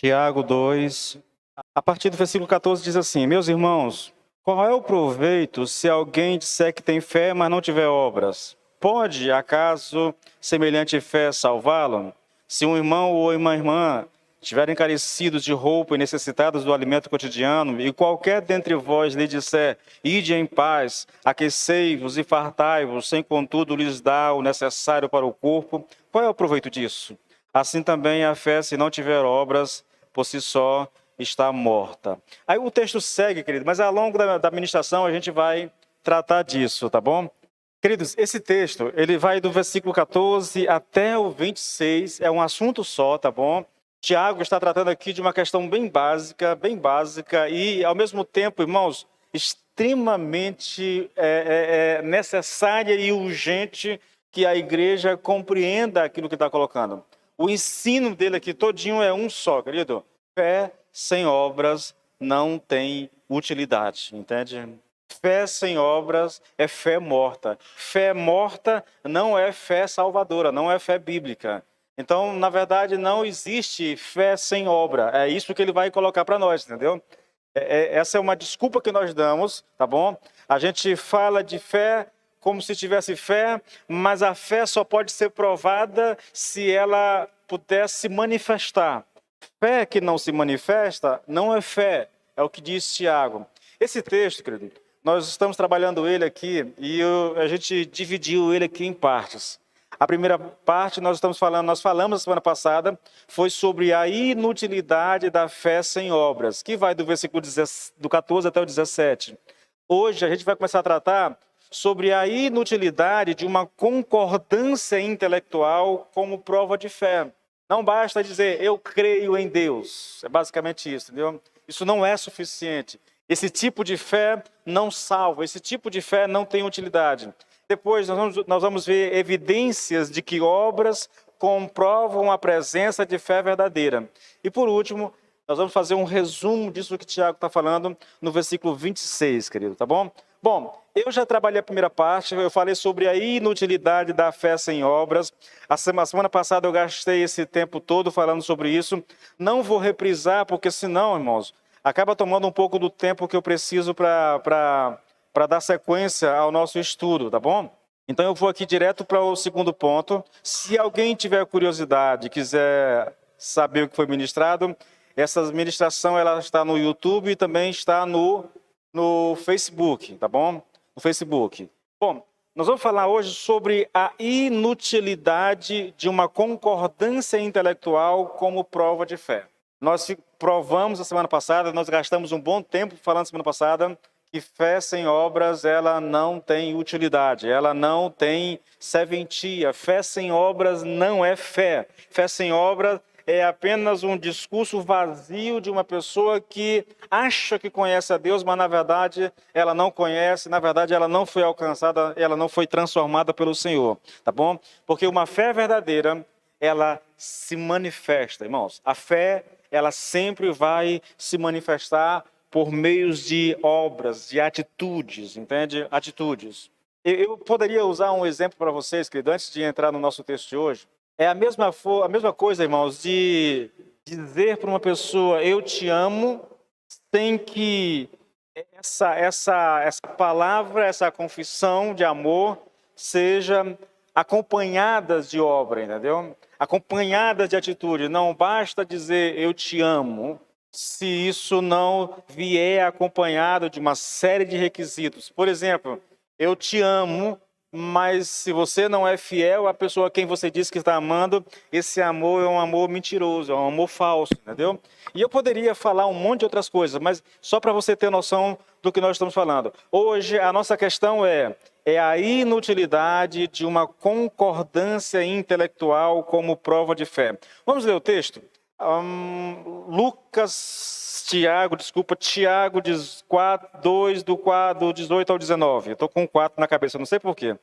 Tiago 2, a partir do versículo 14 diz assim: Meus irmãos, qual é o proveito se alguém disser que tem fé, mas não tiver obras? Pode, acaso, semelhante fé salvá-lo? Se um irmão ou uma irmã estiverem carecidos de roupa e necessitados do alimento cotidiano, e qualquer dentre vós lhe disser: Ide em paz, aquecei-vos e fartai-vos, sem contudo lhes dar o necessário para o corpo, qual é o proveito disso? Assim também a fé, se não tiver obras, por si só está morta. Aí o texto segue, querido, mas ao longo da ministração a gente vai tratar disso, tá bom? Queridos, esse texto, ele vai do versículo 14 até o 26, é um assunto só, tá bom? Tiago está tratando aqui de uma questão bem básica e, ao mesmo tempo, irmãos, extremamente necessária e urgente que a igreja compreenda aquilo que está colocando. O ensino dele aqui todinho é um só, querido. Fé sem obras não tem utilidade, entende? Fé sem obras é fé morta. Fé morta não é fé salvadora, não é fé bíblica. Então, na verdade, não existe fé sem obra. É isso que ele vai colocar para nós, entendeu? Essa é uma desculpa que nós damos, tá bom? A gente fala de fé como se tivesse fé, mas a fé só pode ser provada se ela pudesse manifestar. Fé que não se manifesta não é fé, é o que diz Tiago. Esse texto, querido, nós estamos trabalhando ele aqui e a gente dividiu ele aqui em partes. A primeira parte nós falamos na semana passada, foi sobre a inutilidade da fé sem obras, que vai do versículo do 14 até o 17. Hoje a gente vai começar a tratar sobre a inutilidade de uma concordância intelectual como prova de fé. Não basta dizer, eu creio em Deus. É basicamente isso, entendeu? Isso não é suficiente. Esse tipo de fé não salva, esse tipo de fé não tem utilidade. Depois nós vamos ver evidências de que obras comprovam a presença de fé verdadeira. E por último, nós vamos fazer um resumo disso que Tiago está falando no versículo 26, querido, tá bom? Bom, eu já trabalhei a primeira parte, eu falei sobre a inutilidade da fé sem obras. A semana passada eu gastei esse tempo todo falando sobre isso. Não vou reprisar, porque senão, irmãos, acaba tomando um pouco do tempo que eu preciso para dar sequência ao nosso estudo, tá bom? Então eu vou aqui direto para o segundo ponto. Se alguém tiver curiosidade, quiser saber o que foi ministrado, essa ministração ela está no YouTube e também está no Facebook, tá bom? No Facebook. Bom, nós vamos falar hoje sobre a inutilidade de uma concordância intelectual como prova de fé. Nós provamos a semana passada, nós gastamos um bom tempo falando semana passada que fé sem obras, ela não tem utilidade, ela não tem serventia. Fé sem obras não é fé. Fé sem obras é apenas um discurso vazio de uma pessoa que acha que conhece a Deus, mas na verdade ela não conhece, na verdade ela não foi alcançada, ela não foi transformada pelo Senhor, tá bom? Porque uma fé verdadeira, ela se manifesta, irmãos. A fé, ela sempre vai se manifestar por meios de obras, de atitudes, entende? Atitudes. Eu poderia usar um exemplo para vocês, querido, antes de entrar no nosso texto de hoje. É a mesma coisa, irmãos, de dizer para uma pessoa, eu te amo, sem que essa palavra, essa confissão de amor seja acompanhadas de obra, entendeu? Acompanhadas de atitude. Não basta dizer, eu te amo, se isso não vier acompanhado de uma série de requisitos. Por exemplo, eu te amo, mas se você não é fiel à pessoa a quem você diz que está amando, esse amor é um amor mentiroso, é um amor falso, entendeu? E eu poderia falar um monte de outras coisas, mas só para você ter noção do que nós estamos falando. Hoje, a nossa questão é a inutilidade de uma concordância intelectual como prova de fé. Vamos ler o texto? Tiago 2, do 18 ao 19. Eu estou com 4 na cabeça, não sei porquê.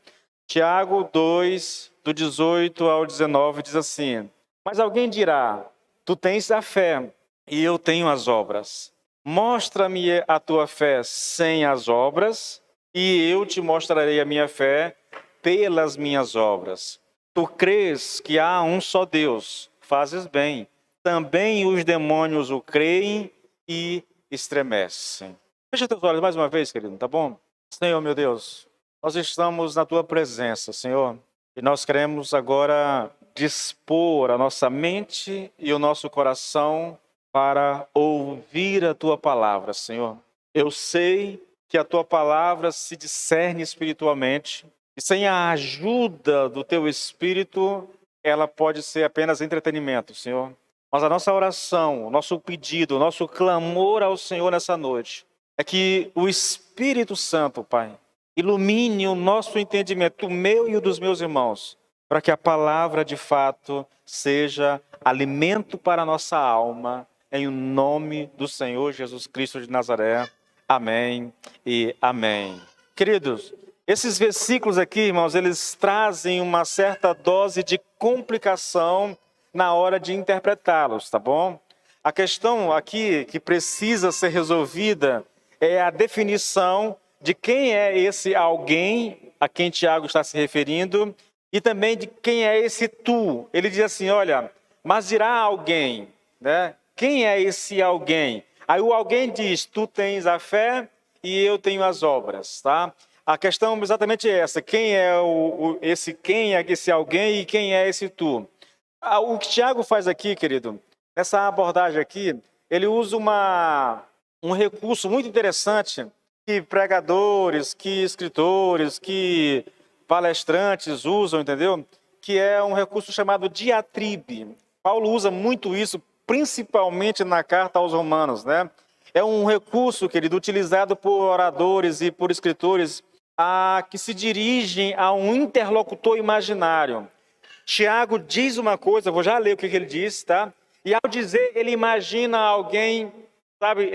Tiago 2, do 18 ao 19, diz assim: Mas alguém dirá, tu tens a fé e eu tenho as obras. Mostra-me a tua fé sem as obras e eu te mostrarei a minha fé pelas minhas obras. Tu crês que há um só Deus, fazes bem. também os demônios o creem e estremecem. Fecha teus olhos mais uma vez, querido, tá bom? Senhor, meu Deus, nós estamos na tua presença, Senhor, e nós queremos agora dispor a nossa mente e o nosso coração para ouvir a tua palavra, Senhor. Eu sei que a tua palavra se discerne espiritualmente, e sem a ajuda do teu Espírito, ela pode ser apenas entretenimento, Senhor. Mas a nossa oração, o nosso pedido, o nosso clamor ao Senhor nessa noite é que o Espírito Santo, Pai, ilumine o nosso entendimento, o meu e o dos meus irmãos, para que a palavra de fato seja alimento para a nossa alma, em nome do Senhor Jesus Cristo de Nazaré. Amém e amém. Queridos, esses versículos aqui, irmãos, eles trazem uma certa dose de complicação na hora de interpretá-los, tá bom? A questão aqui que precisa ser resolvida é a definição de quem é esse alguém a quem Tiago está se referindo e também de quem é esse tu. Ele diz assim, olha, mas dirá alguém, né? Quem é esse alguém? Aí o alguém diz, tu tens a fé e eu tenho as obras, tá? A questão é exatamente essa, quem é esse alguém e quem é esse tu? O que Tiago faz aqui, querido, nessa abordagem aqui, ele usa um recurso muito interessante que pregadores, que escritores, que palestrantes usam, entendeu? Que é um recurso chamado diatribe. Paulo usa muito isso, principalmente na carta aos Romanos, né? É um recurso, querido, utilizado por oradores e por escritores que se dirigem a um interlocutor imaginário. Tiago diz uma coisa, vou já ler o que ele diz, tá? E ao dizer, ele imagina alguém, sabe,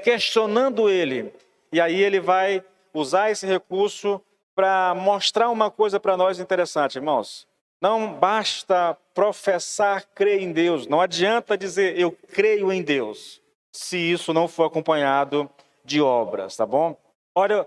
questionando ele. E aí ele vai usar esse recurso para mostrar uma coisa para nós interessante, irmãos. Não basta professar crer em Deus, não adianta dizer eu creio em Deus, se isso não for acompanhado de obras, tá bom? Olha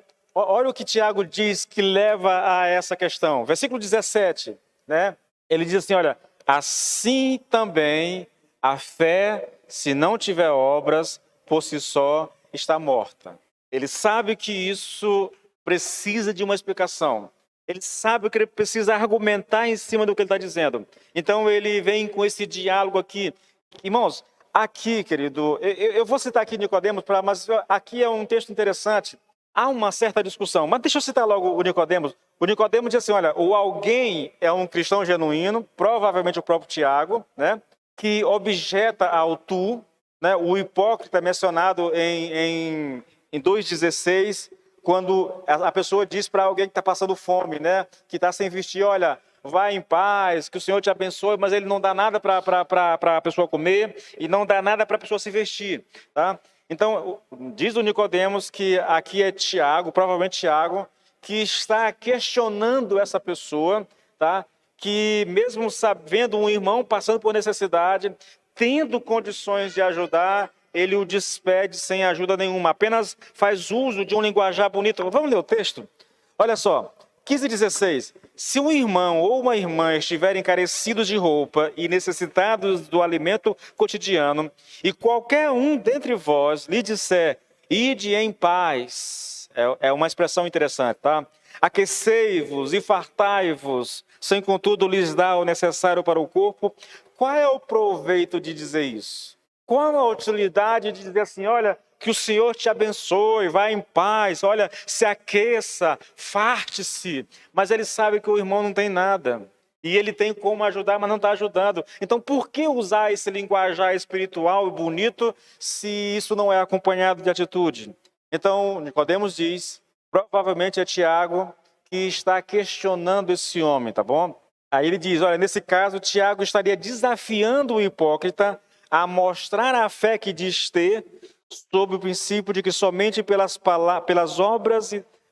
o que Tiago diz que leva a essa questão. Versículo 17, né? Ele diz assim, olha, assim também a fé, se não tiver obras, por si só está morta. Ele sabe que isso precisa de uma explicação. Ele sabe que ele precisa argumentar em cima do que ele está dizendo. Então ele vem com esse diálogo aqui. Irmãos, aqui, querido, eu vou citar aqui Nicodemos, mas aqui é um texto interessante. Há uma certa discussão, mas deixa eu citar logo o Nicodemos. O Nicodemos diz assim, olha, o alguém é um cristão genuíno, provavelmente o próprio Tiago, né, que objeta ao tu, né, o hipócrita mencionado em 2,16, quando a pessoa diz para alguém que está passando fome, né, que está sem vestir, olha, vai em paz, que o Senhor te abençoe, mas ele não dá nada para a pessoa comer e não dá nada para a pessoa se vestir, tá? Então, diz o Nicodemos que aqui é Tiago, provavelmente Tiago, que está questionando essa pessoa, tá? Que mesmo sabendo um irmão passando por necessidade, tendo condições de ajudar, ele o despede sem ajuda nenhuma, apenas faz uso de um linguajar bonito. Vamos ler o texto? Olha só, 15:16. Se um irmão ou uma irmã estiverem carecidos de roupa e necessitados do alimento cotidiano, e qualquer um dentre vós lhe disser, ide em paz, é uma expressão interessante, tá? Aquecei-vos e fartai-vos, sem contudo lhes dar o necessário para o corpo. Qual é o proveito de dizer isso? Qual a utilidade de dizer assim, olha, que o Senhor te abençoe, vá em paz, olha, se aqueça, farte-se. Mas ele sabe que o irmão não tem nada. E ele tem como ajudar, mas não está ajudando. Então, por que usar esse linguajar espiritual e bonito se isso não é acompanhado de atitude? Então, Nicodemos diz, provavelmente é Tiago que está questionando esse homem, tá bom? Aí ele diz, olha, nesse caso, Tiago estaria desafiando o hipócrita a mostrar a fé que diz ter, sob o princípio de que somente pelas obras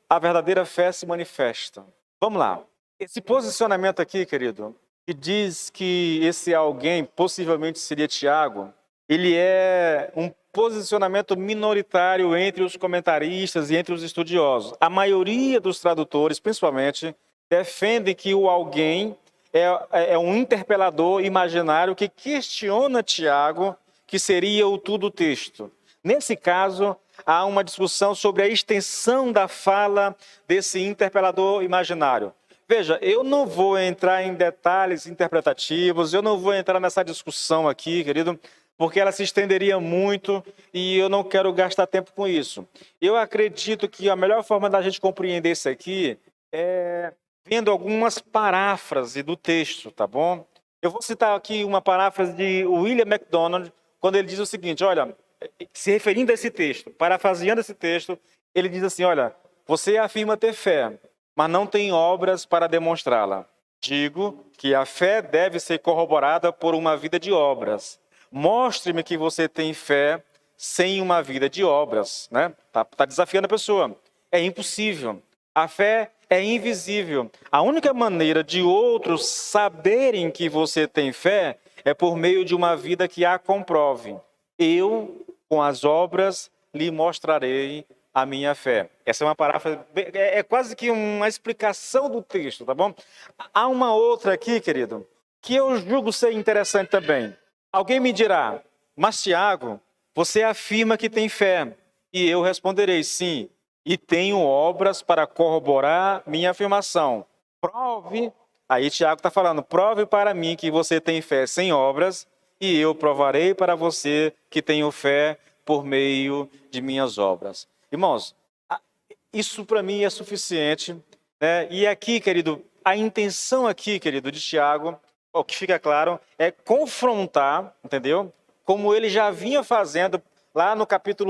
a verdadeira fé se manifesta. Vamos lá. Esse posicionamento aqui, querido, que diz que esse alguém possivelmente seria Tiago, ele é um posicionamento minoritário entre os comentaristas e entre os estudiosos. A maioria dos tradutores, principalmente, defendem que o alguém é um interpelador imaginário que questiona Tiago, que seria o tudo texto. Nesse caso, há uma discussão sobre a extensão da fala desse interpelador imaginário. Veja, eu não vou entrar em detalhes interpretativos, eu não vou entrar nessa discussão aqui, querido, porque ela se estenderia muito e eu não quero gastar tempo com isso. Eu acredito que a melhor forma da gente compreender isso aqui é vendo algumas paráfrases do texto, tá bom? Eu vou citar aqui uma paráfrase de William MacDonald, quando ele diz o seguinte, olha, se referindo a esse texto, parafraseando esse texto, ele diz assim, olha, você afirma ter fé, mas não tem obras para demonstrá-la. Digo que a fé deve ser corroborada por uma vida de obras. Mostre-me que você tem fé sem uma vida de obras, né? Tá desafiando a pessoa. É impossível. A fé é invisível. A única maneira de outros saberem que você tem fé é por meio de uma vida que a comprove. Eu, com as obras, lhe mostrarei a minha fé. Essa é uma paráfrase, é quase que uma explicação do texto, tá bom? Há uma outra aqui, querido, que eu julgo ser interessante também. Alguém me dirá, mas Tiago, você afirma que tem fé. E eu responderei, sim, e tenho obras para corroborar minha afirmação. Prove, aí Tiago está falando, prove para mim que você tem fé sem obras, e eu provarei para você que tenho fé por meio de minhas obras. Irmãos, isso para mim é suficiente, né? E aqui, querido, a intenção aqui, querido, de Tiago, o que fica claro, é confrontar, entendeu? Como ele já vinha fazendo lá no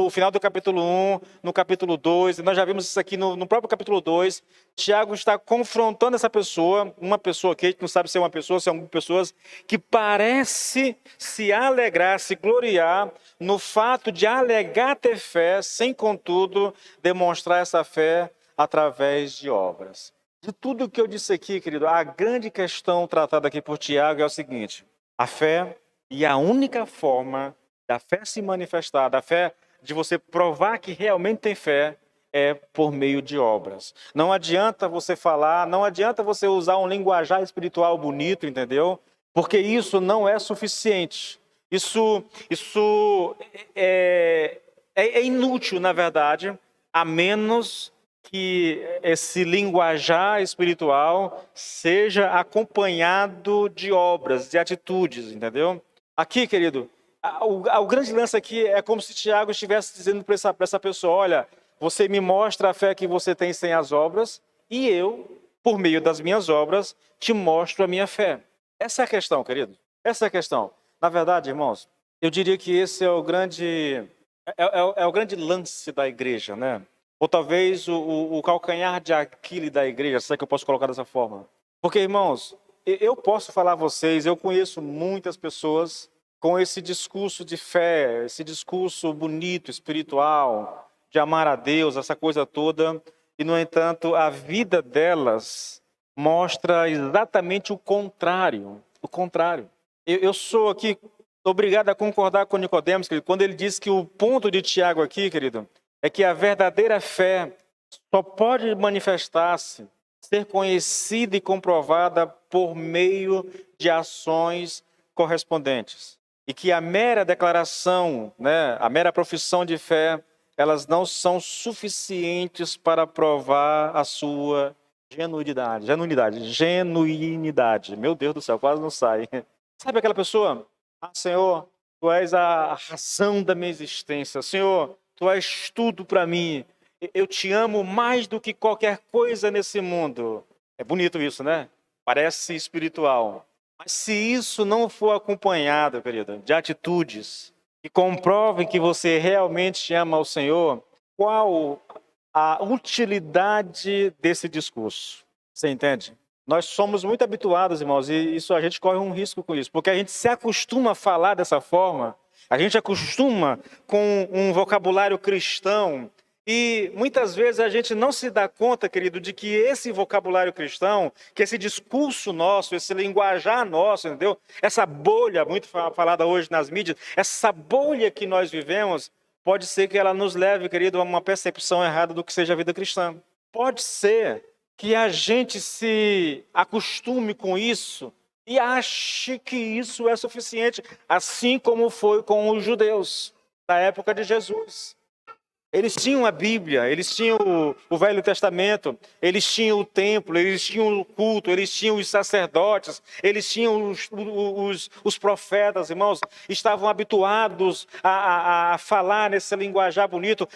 final do capítulo 1, no capítulo 2, nós já vimos isso aqui no próprio capítulo 2, Tiago está confrontando essa pessoa, uma pessoa que a gente não sabe se é uma pessoa, se são pessoas que parece se alegrar, se gloriar no fato de alegar ter fé, sem contudo demonstrar essa fé através de obras. De tudo que eu disse aqui, querido, a grande questão tratada aqui por Tiago é o seguinte, a fé e a única forma da fé se manifestar, da fé de você provar que realmente tem fé, é por meio de obras. Não adianta você falar, não adianta você usar um linguajar espiritual bonito, entendeu? Porque isso não é suficiente. Isso é inútil, na verdade, a menos que esse linguajar espiritual seja acompanhado de obras, de atitudes, entendeu? Aqui, querido, o grande lance aqui é como se Tiago estivesse dizendo para essa pessoa, olha, você me mostra a fé que você tem sem as obras, e eu, por meio das minhas obras, te mostro a minha fé. Essa é a questão, querido. Essa é a questão. Na verdade, irmãos, eu diria que esse é o grande lance da igreja, né? Ou talvez o calcanhar de Aquiles da igreja, se é que eu posso colocar dessa forma. Porque, irmãos, eu posso falar a vocês, eu conheço muitas pessoas com esse discurso de fé, esse discurso bonito, espiritual, de amar a Deus, essa coisa toda, e, no entanto, a vida delas mostra exatamente o contrário. O contrário. Eu sou aqui obrigado a concordar com Nicodemos, querido, quando ele diz que o ponto de Tiago aqui, querido, é que a verdadeira fé só pode manifestar-se, ser conhecida e comprovada por meio de ações correspondentes. E que a mera declaração, né, a mera profissão de fé, elas não são suficientes para provar a sua genuinidade. Meu Deus do céu, quase não sai. Sabe aquela pessoa? Ah, Senhor, Tu és a razão da minha existência. Senhor, Tu és tudo para mim. Eu te amo mais do que qualquer coisa nesse mundo. É bonito isso, né? Parece espiritual. Mas se isso não for acompanhado, querida, de atitudes que comprovem que você realmente ama o Senhor, qual a utilidade desse discurso? Você entende? Nós somos muito habituados, irmãos, e isso a gente corre um risco com isso, porque a gente se acostuma a falar dessa forma, a gente acostuma com um vocabulário cristão, e muitas vezes a gente não se dá conta, querido, de que esse vocabulário cristão, que esse discurso nosso, esse linguajar nosso, entendeu? Essa bolha, muito falada hoje nas mídias, essa bolha que nós vivemos, pode ser que ela nos leve, querido, a uma percepção errada do que seja a vida cristã. Pode ser que a gente se acostume com isso e ache que isso é suficiente, assim como foi com os judeus da época de Jesus. Eles tinham a Bíblia, eles tinham o Velho Testamento, eles tinham o templo, eles tinham o culto, eles tinham os sacerdotes, eles tinham os profetas, irmãos, estavam habituados a falar nesse linguajar bonito,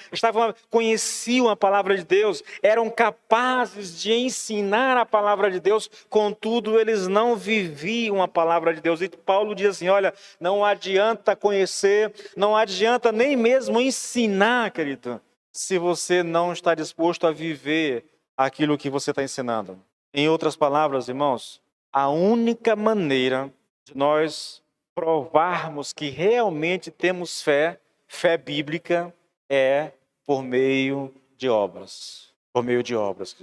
conheciam a palavra de Deus, eram capazes de ensinar a palavra de Deus, contudo eles não viviam a palavra de Deus. E Paulo diz assim, olha, não adianta conhecer, não adianta nem mesmo ensinar, querido, se você não está disposto a viver aquilo que você está ensinando. Em outras palavras, irmãos, a única maneira de nós provarmos que realmente temos fé bíblica, é por meio de obras. Por meio de obras.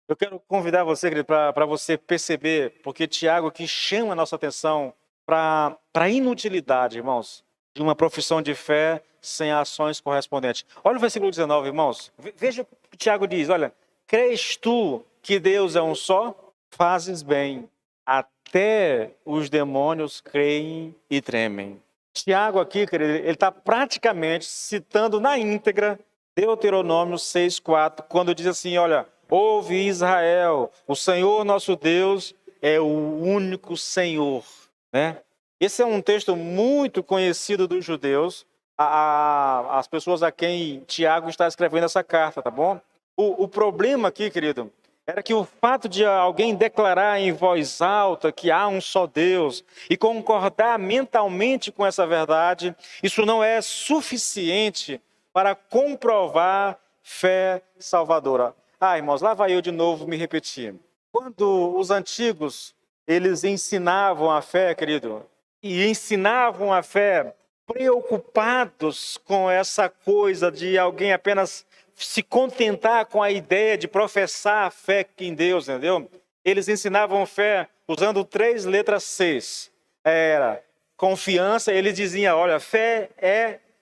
Eu quero convidar você, querido, para você perceber, porque Tiago aqui chama a nossa atenção para a inutilidade, irmãos, de uma profissão de fé sem ações correspondentes. Olha o versículo 19, irmãos. Veja o que Tiago diz. Olha, crês tu que Deus é um só? Fazes bem. Até os demônios creem e tremem. Tiago aqui, querido, ele está praticamente citando na íntegra Deuteronômio 6,4, quando diz assim, olha, ouve Israel, o Senhor nosso Deus é o único Senhor, né? Esse é um texto muito conhecido dos judeus, as pessoas a quem Tiago está escrevendo essa carta, tá bom? O problema aqui, querido, era que o fato de alguém declarar em voz alta que há um só Deus e concordar mentalmente com essa verdade, isso não é suficiente para comprovar fé salvadora. Irmãos, lá vai eu de novo me repetir. Quando os antigos, eles ensinavam a fé, querido, e ensinavam a fé preocupados com essa coisa de alguém apenas se contentar com a ideia de professar a fé em Deus, entendeu? Eles ensinavam fé usando 3 letras Cs. Era confiança, eles diziam, olha,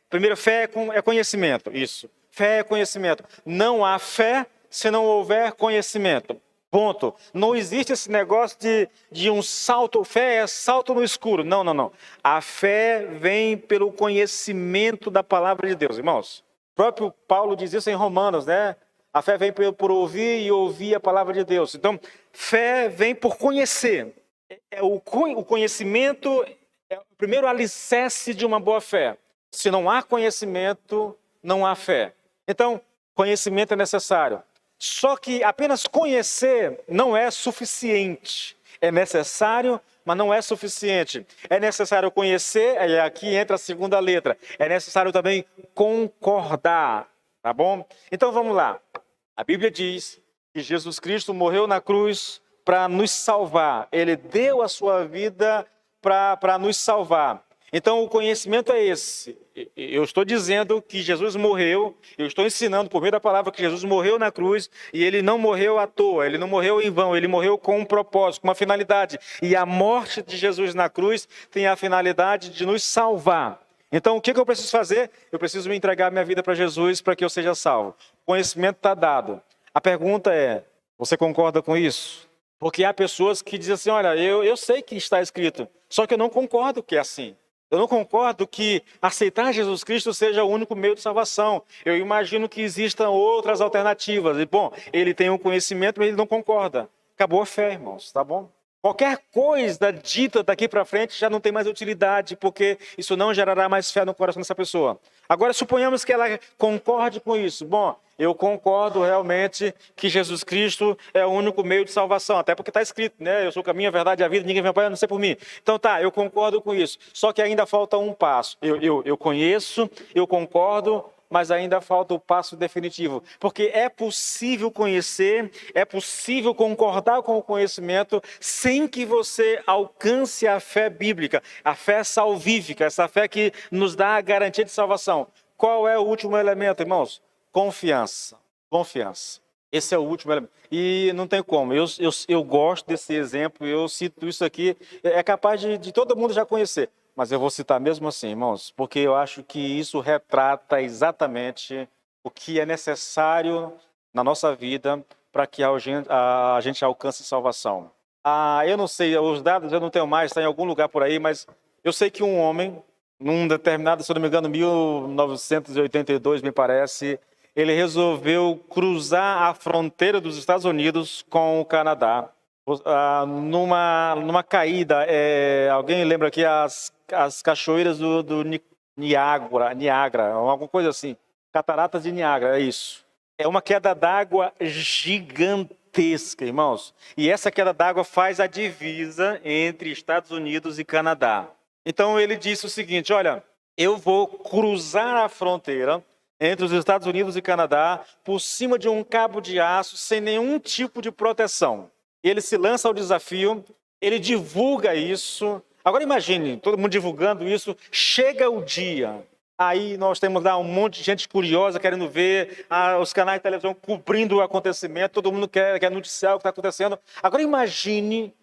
primeiro fé é conhecimento, isso. Fé é conhecimento. Não há fé se não houver conhecimento. Ponto. Não existe esse negócio de um salto, fé é salto no escuro. Não, não, não. A fé vem pelo conhecimento da palavra de Deus, irmãos. O próprio Paulo diz isso em Romanos, né? A fé vem por ouvir e ouvir a palavra de Deus. Então, fé vem por conhecer. O conhecimento é o primeiro alicerce de uma boa fé. Se não há conhecimento, não há fé. Então, conhecimento é necessário. Só que apenas conhecer não é suficiente. É necessário, mas não é suficiente. É necessário conhecer, e aqui entra a segunda letra. É necessário também concordar, tá bom? Então vamos lá. A Bíblia diz que Jesus Cristo morreu na cruz para nos salvar. Ele deu a sua vida para nos salvar. Então o conhecimento é esse. Eu estou dizendo que Jesus morreu, eu estou ensinando por meio da palavra que Jesus morreu na cruz e ele não morreu à toa, ele não morreu em vão, ele morreu com um propósito, com uma finalidade. E a morte de Jesus na cruz tem a finalidade de nos salvar. Então o que eu preciso fazer? Eu preciso me entregar minha vida para Jesus para que eu seja salvo. O conhecimento está dado. A pergunta é, você concorda com isso? Porque há pessoas que dizem assim, olha, eu sei que está escrito, só que eu não concordo que é assim. Eu não concordo que aceitar Jesus Cristo seja o único meio de salvação. Eu imagino que existam outras alternativas. E, bom, ele tem um conhecimento, mas ele não concorda. Acabou a fé, irmãos, tá bom? Qualquer coisa dita daqui para frente já não tem mais utilidade, porque isso não gerará mais fé no coração dessa pessoa. Agora, suponhamos que ela concorde com isso. Bom, eu concordo realmente que Jesus Cristo é o único meio de salvação, até porque está escrito, né? Eu sou o caminho, a verdade e a vida, ninguém vem para a não ser por mim. Então tá, eu concordo com isso. Só que ainda falta um passo. Eu conheço, eu concordo, mas ainda falta o passo definitivo. Porque é possível conhecer, é possível concordar com o conhecimento sem que você alcance a fé bíblica, a fé salvífica, essa fé que nos dá a garantia de salvação. Qual é o último elemento, irmãos? Confiança. Confiança. Esse é o último elemento. E não tem como. Eu gosto desse exemplo, eu cito isso aqui. É capaz de todo mundo já conhecer. Mas eu vou citar mesmo assim, irmãos, porque eu acho que isso retrata exatamente o que é necessário na nossa vida para que a gente alcance salvação. Eu não sei, os dados eu não tenho mais, está em algum lugar por aí, mas eu sei que um homem, num determinado, se eu não me engano, 1982, me parece, ele resolveu cruzar a fronteira dos Estados Unidos com o Canadá. Numa caída, alguém lembra aqui as cachoeiras do Niágara, alguma coisa assim. Cataratas de Niágara, é isso. É uma queda d'água gigantesca, irmãos. E essa queda d'água faz a divisa entre Estados Unidos e Canadá. Então ele disse o seguinte, olha, eu vou cruzar a fronteira entre os Estados Unidos e Canadá por cima de um cabo de aço sem nenhum tipo de proteção. Ele se lança ao desafio, ele divulga isso. Agora imagine, todo mundo divulgando isso, chega o dia. Aí nós temos lá um monte de gente curiosa querendo ver, os canais de televisão cobrindo o acontecimento, todo mundo quer noticiar o que está acontecendo. Agora imagine,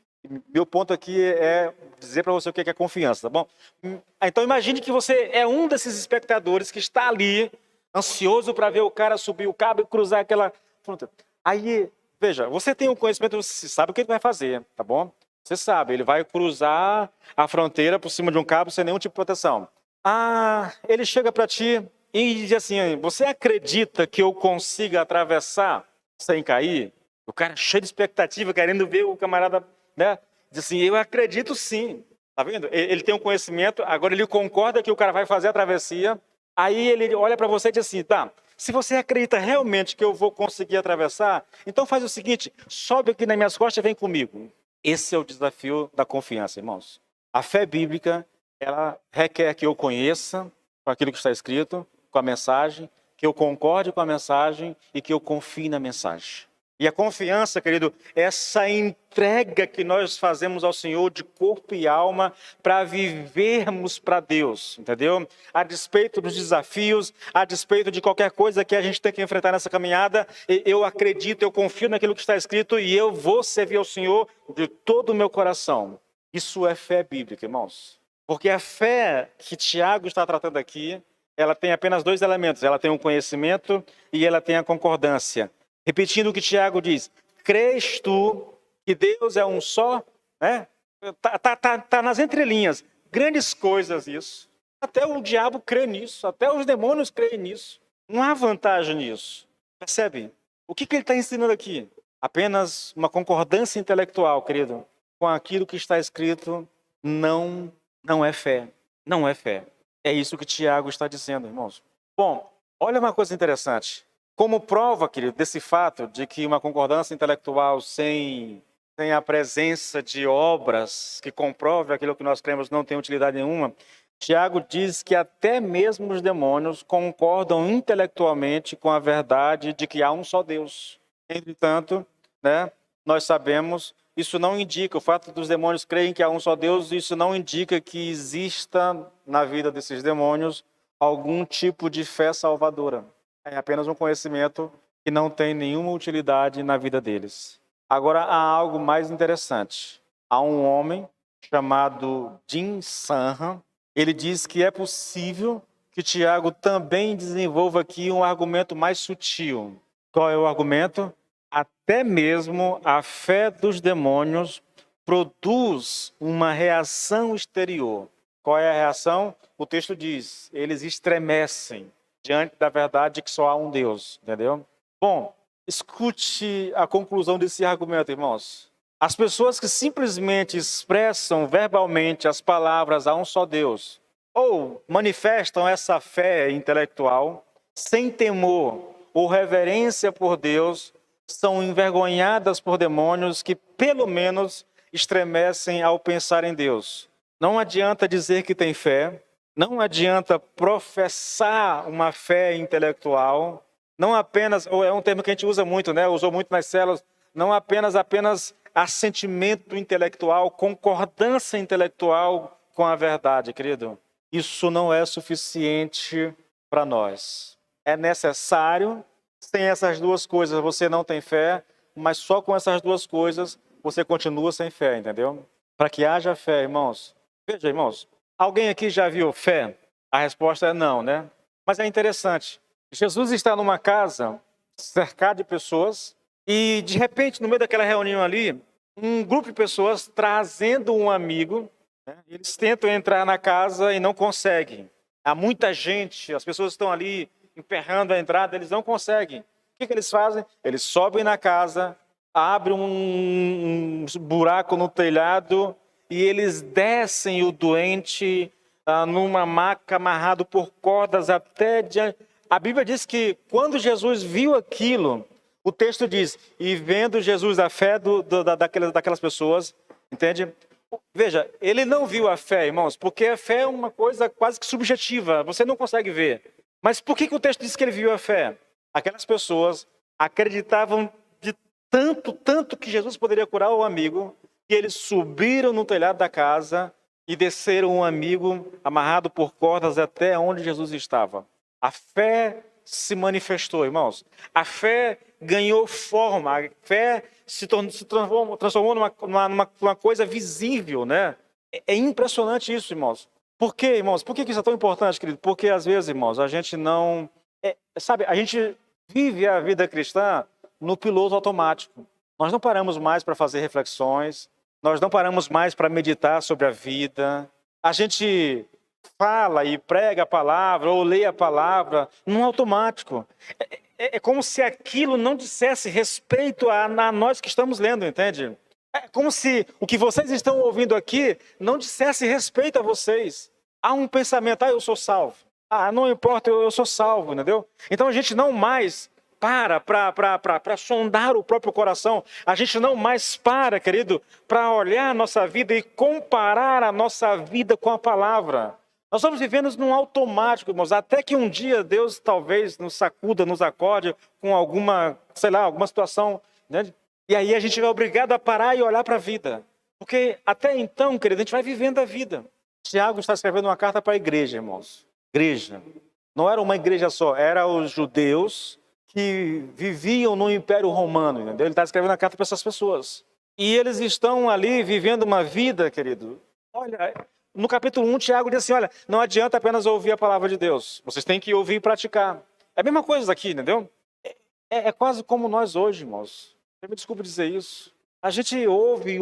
meu ponto aqui é dizer para você o que é confiança, tá bom? Então imagine que você é um desses espectadores que está ali, ansioso para ver o cara subir o cabo e cruzar aquela fronteira. Aí, veja, você tem um conhecimento, você sabe o que ele vai fazer, tá bom? Você sabe, ele vai cruzar a fronteira por cima de um cabo sem nenhum tipo de proteção. Ele chega para ti e diz assim, você acredita que eu consiga atravessar sem cair? O cara cheio de expectativa, querendo ver o camarada, né? Diz assim, eu acredito sim. Tá vendo? Ele tem um conhecimento, agora ele concorda que o cara vai fazer a travessia. Aí ele olha para você e diz assim, tá, se você acredita realmente que eu vou conseguir atravessar, então faz o seguinte, sobe aqui nas minhas costas e vem comigo. Esse é o desafio da confiança, irmãos. A fé bíblica, ela requer que eu conheça com aquilo que está escrito, com a mensagem, que eu concorde com a mensagem e que eu confie na mensagem. E a confiança, querido, essa entrega que nós fazemos ao Senhor de corpo e alma para vivermos para Deus, entendeu? A despeito dos desafios, a despeito de qualquer coisa que a gente tem que enfrentar nessa caminhada, eu acredito, eu confio naquilo que está escrito e eu vou servir ao Senhor de todo o meu coração. Isso é fé bíblica, irmãos. Porque a fé que Tiago está tratando aqui, ela tem apenas dois elementos. Ela tem o conhecimento e ela tem a concordância. Repetindo o que Tiago diz, crês tu que Deus é um só? Né? Tá nas entrelinhas. Grandes coisas isso. Até o diabo crê nisso, até os demônios creem nisso. Não há vantagem nisso. Percebe? O que ele está ensinando aqui? Apenas uma concordância intelectual, querido, com aquilo que está escrito, não é fé. Não é fé. É isso que Tiago está dizendo, irmãos. Bom, olha uma coisa interessante. Como prova, querido, desse fato de que uma concordância intelectual sem a presença de obras que comprovem aquilo que nós cremos não tem utilidade nenhuma, Tiago diz que até mesmo os demônios concordam intelectualmente com a verdade de que há um só Deus. Entretanto, né, nós sabemos, isso não indica, o fato dos demônios crerem que há um só Deus, isso não indica que exista na vida desses demônios algum tipo de fé salvadora. É apenas um conhecimento que não tem nenhuma utilidade na vida deles. Agora, há algo mais interessante. Há um homem chamado Jim Sanham. Ele diz que é possível que Tiago também desenvolva aqui um argumento mais sutil. Qual é o argumento? Até mesmo a fé dos demônios produz uma reação exterior. Qual é a reação? O texto diz, eles estremecem diante da verdade de que só há um Deus, entendeu? Bom, escute a conclusão desse argumento, irmãos. As pessoas que simplesmente expressam verbalmente as palavras há um só Deus, ou manifestam essa fé intelectual, sem temor ou reverência por Deus, são envergonhadas por demônios que, pelo menos, estremecem ao pensar em Deus. Não adianta dizer que tem fé, não adianta professar uma fé intelectual, não apenas, ou é um termo que a gente usa muito, né? Usou muito nas células, não apenas assentimento intelectual, concordância intelectual com a verdade, querido. Isso não é suficiente para nós. É necessário, sem essas duas coisas você não tem fé, mas só com essas duas coisas você continua sem fé, entendeu? Para que haja fé, irmãos. Veja, irmãos, alguém aqui já viu fé? A resposta é não, né? Mas é interessante. Jesus está numa casa cercado de pessoas E, de repente, no meio daquela reunião ali, um grupo de pessoas trazendo um amigo, né? Eles tentam entrar na casa e não conseguem. Há muita gente, as pessoas estão ali emperrando a entrada, eles não conseguem. O que eles fazem? Eles sobem na casa, abrem um buraco no telhado e eles descem o doente numa maca amarrado por cordas até diante. A Bíblia diz que quando Jesus viu aquilo, o texto diz, e vendo Jesus a fé daquelas pessoas, entende? Veja, ele não viu a fé, irmãos, porque a fé é uma coisa quase que subjetiva, você não consegue ver. Mas por que o texto diz que ele viu a fé? Aquelas pessoas acreditavam de tanto que Jesus poderia curar o amigo, que eles subiram no telhado da casa e desceram um amigo amarrado por cordas até onde Jesus estava. A fé se manifestou, irmãos. A fé ganhou forma, a fé se transformou numa coisa visível, né? É impressionante isso, irmãos. Por quê, irmãos? Por que isso é tão importante, querido? Porque às vezes, irmãos, a gente não... sabe, a gente vive a vida cristã no piloto automático. Nós não paramos mais para fazer reflexões, nós não paramos mais para meditar sobre a vida. A gente fala e prega a palavra ou lê a palavra num automático. É como se aquilo não dissesse respeito a nós que estamos lendo, entende? É como se o que vocês estão ouvindo aqui não dissesse respeito a vocês. Há um pensamento, eu sou salvo. Não importa, eu sou salvo, entendeu? Então a gente não mais para sondar o próprio coração. A gente não mais querido, para olhar a nossa vida e comparar a nossa vida com a palavra. Nós estamos vivendo num automático, irmãos, até que um dia Deus talvez nos sacuda, nos acorde com alguma situação, né? E aí a gente é obrigado a parar e olhar para a vida. Porque até então, querido, a gente vai vivendo a vida. Tiago está escrevendo uma carta para a igreja, irmãos. Igreja. Não era uma igreja só, eram os judeus que viviam no Império Romano, entendeu? Ele está escrevendo a carta para essas pessoas. E eles estão ali vivendo uma vida, querido. Olha, no capítulo 1, Tiago diz assim, olha, não adianta apenas ouvir a palavra de Deus. Vocês têm que ouvir e praticar. É a mesma coisa aqui, entendeu? É quase como nós hoje, irmãos. Me desculpe dizer isso. A gente ouve.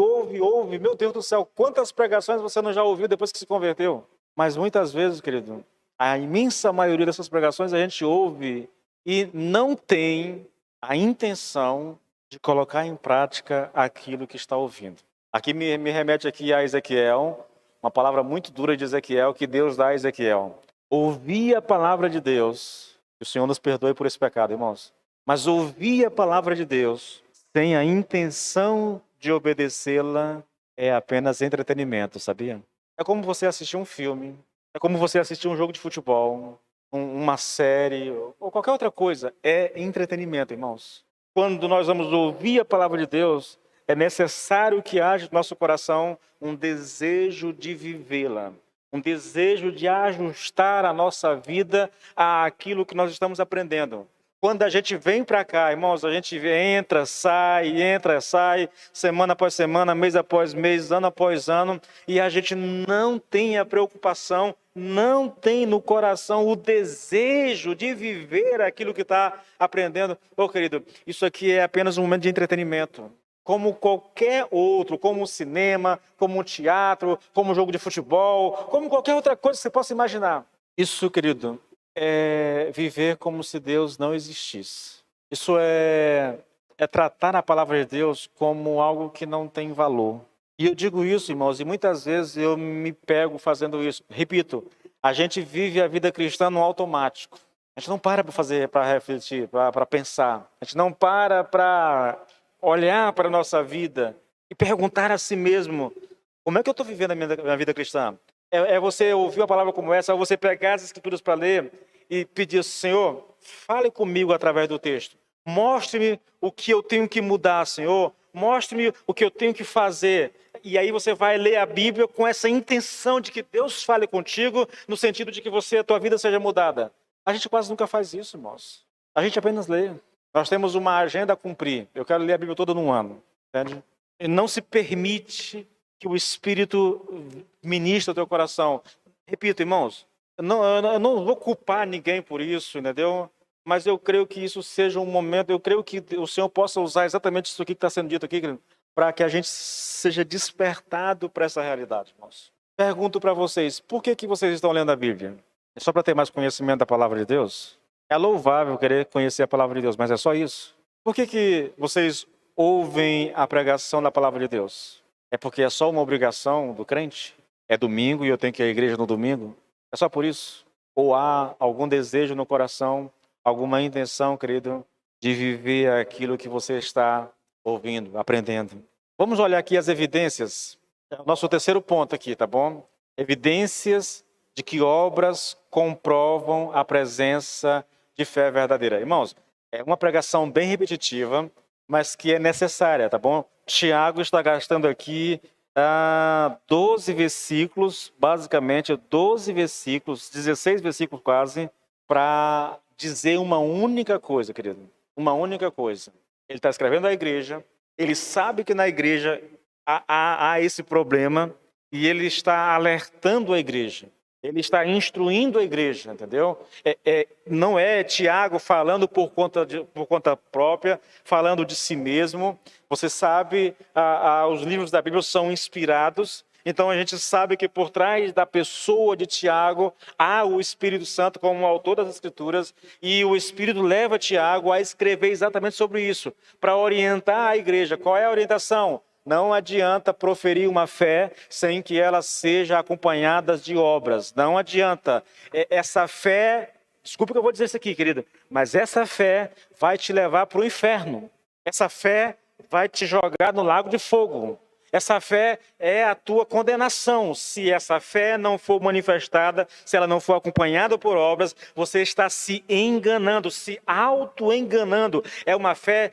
Meu Deus do céu, quantas pregações você não já ouviu depois que se converteu? Mas muitas vezes, querido, a imensa maioria dessas pregações a gente ouve e não tem a intenção de colocar em prática aquilo que está ouvindo. Aqui me remete aqui a Ezequiel, uma palavra muito dura de Ezequiel, que Deus dá a Ezequiel. Ouvir a palavra de Deus, que o Senhor nos perdoe por esse pecado, irmãos. Mas ouvir a palavra de Deus sem a intenção de obedecê-la é apenas entretenimento, sabia? É como você assistir um filme, é como você assistir um jogo de futebol, uma série, ou qualquer outra coisa. É entretenimento, irmãos. Quando nós vamos ouvir a palavra de Deus, é necessário que haja no nosso coração um desejo de vivê-la, um desejo de ajustar a nossa vida àquilo que nós estamos aprendendo. Quando a gente vem para cá, irmãos, a gente entra, sai, semana após semana, mês após mês, ano após ano, e a gente não tem a preocupação, não tem no coração o desejo de viver aquilo que está aprendendo. Querido, isso aqui é apenas um momento de entretenimento. Como qualquer outro, como o cinema, como o teatro, como o jogo de futebol, como qualquer outra coisa que você possa imaginar. Isso, querido, é viver como se Deus não existisse. Isso é tratar a palavra de Deus como algo que não tem valor. E eu digo isso, irmãos, e muitas vezes eu me pego fazendo isso. Repito, a gente vive a vida cristã no automático. A gente não para para refletir, para pensar. A gente não para olhar para a nossa vida e perguntar a si mesmo, como é que eu estou vivendo a minha vida cristã? É você ouvir uma palavra como essa, ou você pegar as escrituras para ler e pedir, Senhor, fale comigo através do texto. Mostre-me o que eu tenho que mudar, Senhor. Mostre-me o que eu tenho que fazer. E aí você vai ler a Bíblia com essa intenção de que Deus fale contigo, no sentido de que a tua vida seja mudada. A gente quase nunca faz isso, irmãos. A gente apenas lê. Nós temos uma agenda a cumprir. Eu quero ler a Bíblia toda num ano. Entende? E não se permite que o Espírito ministre o teu coração. Repito, irmãos, eu não vou culpar ninguém por isso, entendeu? mas eu creio que isso seja um momento, eu creio que o Senhor possa usar exatamente isso aqui que está sendo dito aqui, querido, para que a gente seja despertado para essa realidade, irmãos. Pergunto para vocês, por que vocês estão lendo a Bíblia? É só para ter mais conhecimento da palavra de Deus? É louvável querer conhecer a palavra de Deus, mas é só isso? Por que vocês ouvem a pregação da palavra de Deus? É porque é só uma obrigação do crente? É domingo e eu tenho que ir à igreja no domingo? É só por isso? Ou há algum desejo no coração, alguma intenção, querido, de viver aquilo que você está ouvindo, aprendendo? Vamos olhar aqui as evidências. É o nosso terceiro ponto aqui, tá bom? Evidências de que obras comprovam a presença de fé verdadeira. Irmãos, é uma pregação bem repetitiva, mas que é necessária, tá bom? Tiago está gastando aqui 12 versículos, basicamente 12 versículos, 16 versículos quase, para dizer uma única coisa, querido. Uma única coisa. Ele está escrevendo à igreja, ele sabe que na igreja há esse problema e ele está alertando a igreja. Ele está instruindo a igreja, entendeu? Não é Tiago falando por conta própria, falando de si mesmo. Você sabe, os livros da Bíblia são inspirados. Então a gente sabe que por trás da pessoa de Tiago há o Espírito Santo como autor das Escrituras. E o Espírito leva Tiago a escrever exatamente sobre isso, para orientar a igreja. Qual é a orientação? Não adianta proferir uma fé sem que ela seja acompanhada de obras. Não adianta. Essa fé, desculpa que eu vou dizer isso aqui, querida, mas essa fé vai te levar para o inferno. Essa fé vai te jogar no lago de fogo. Essa fé é a tua condenação. Se essa fé não for manifestada, se ela não for acompanhada por obras, você está se enganando, se auto-enganando. É uma fé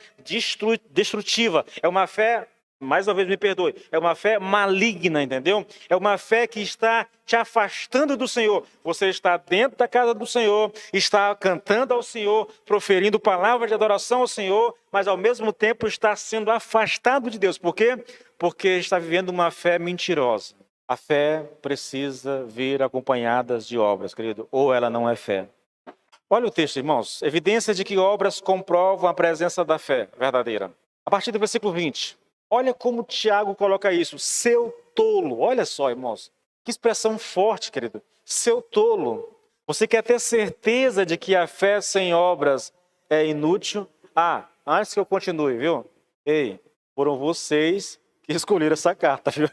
destrutiva. É uma fé, mais uma vez me perdoe, é uma fé maligna, entendeu? É uma fé que está te afastando do Senhor. Você está dentro da casa do Senhor, está cantando ao Senhor, proferindo palavras de adoração ao Senhor, mas ao mesmo tempo está sendo afastado de Deus. Por quê? Porque está vivendo uma fé mentirosa. A fé precisa vir acompanhada de obras, querido, ou ela não é fé. Olha o texto, irmãos. Evidência de que obras comprovam a presença da fé verdadeira. A partir do versículo 20. Olha como Tiago coloca isso. Seu tolo. Olha só, irmãos. Que expressão forte, querido. Seu tolo. Você quer ter certeza de que a fé sem obras é inútil? Antes que eu continue, viu? Ei, foram vocês que escolheram essa carta, viu?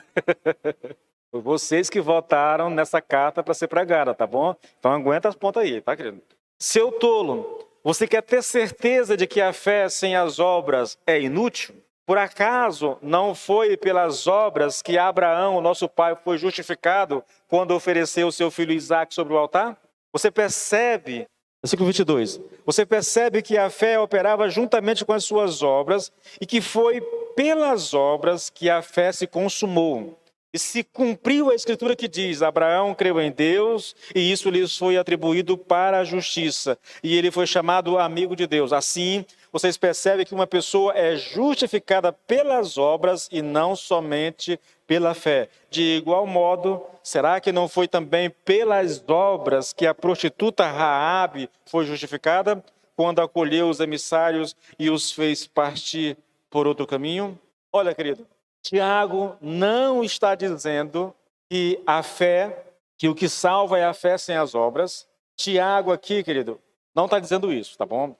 Foi vocês que votaram nessa carta para ser pregada, tá bom? Então aguenta as pontas aí, tá, querido? Seu tolo. Você quer ter certeza de que a fé sem as obras é inútil? Por acaso não foi pelas obras que Abraão, nosso pai, foi justificado quando ofereceu o seu filho Isaque sobre o altar? Você percebe, versículo 22, você percebe que a fé operava juntamente com as suas obras e que foi pelas obras que a fé se consumou. E se cumpriu a escritura que diz, Abraão creu em Deus e isso lhes foi atribuído para a justiça. E ele foi chamado amigo de Deus. Assim, vocês percebem que uma pessoa é justificada pelas obras e não somente pela fé. De igual modo, será que não foi também pelas obras que a prostituta Raabe foi justificada, quando acolheu os emissários e os fez partir por outro caminho? Olha, querido, Tiago não está dizendo que a fé, que o que salva é a fé sem as obras. Tiago aqui, querido, não está dizendo isso, tá bom?